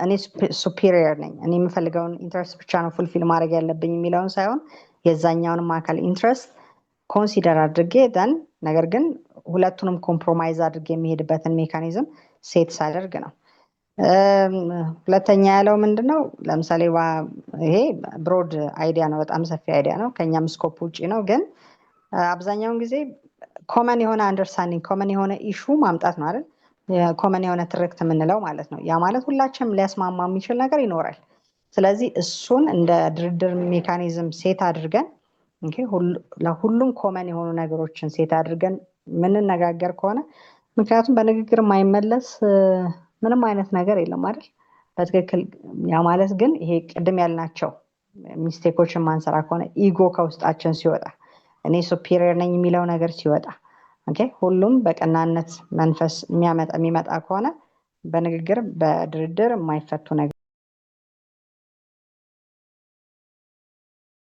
እኔ ሱፒሪየር ነኝ፣ እኔ የምፈልገውን ኢንትረስት ብቻ ነው ፉልፊል ማድረግ ያለብኝ የሚለውን ሳይሆን የዛኛውንም አካል ኢንትረስት ኮንሲደር አድርጌ ደን ነገር ግን ሁለቱንም ኮምፕሮማይዝ አድርጌ የሚሄድበትን ሜካኒዝም ሴት ሳደርግ ነው። ሁለተኛ ያለው ምንድነው ለምሳሌ ይሄ ብሮድ አይዲያ ነው፣ በጣም ሰፊ አይዲያ ነው፣ ከኛም ስኮፕ ውጪ ነው። ግን አብዛኛውን ጊዜ ኮመን የሆነ አንደርስታንዲንግ ኮመን የሆነ ኢሹ ማምጣት ነው አይደል? ኮመን የሆነ ትርክት የምንለው ማለት ነው። ያ ማለት ሁላችንም ሊያስማማ የሚችል ነገር ይኖራል። ስለዚህ እሱን እንደ ድርድር ሜካኒዝም ሴት አድርገን ለሁሉም ኮመን የሆኑ ነገሮችን ሴት አድርገን ምንነጋገር ከሆነ ምክንያቱም በንግግር የማይመለስ ምንም አይነት ነገር የለም አይደል? በትክክል ያ ማለት ግን ይሄ ቅድም ያልናቸው ሚስቴኮችን ማንሰራ ከሆነ ኢጎ ከውስጣችን ሲወጣ እኔ ሱፒሪየር ነኝ የሚለው ነገር ሲወጣ ሁሉም በቀናነት መንፈስ የሚመጣ ከሆነ በንግግር በድርድር የማይፈቱ ነገር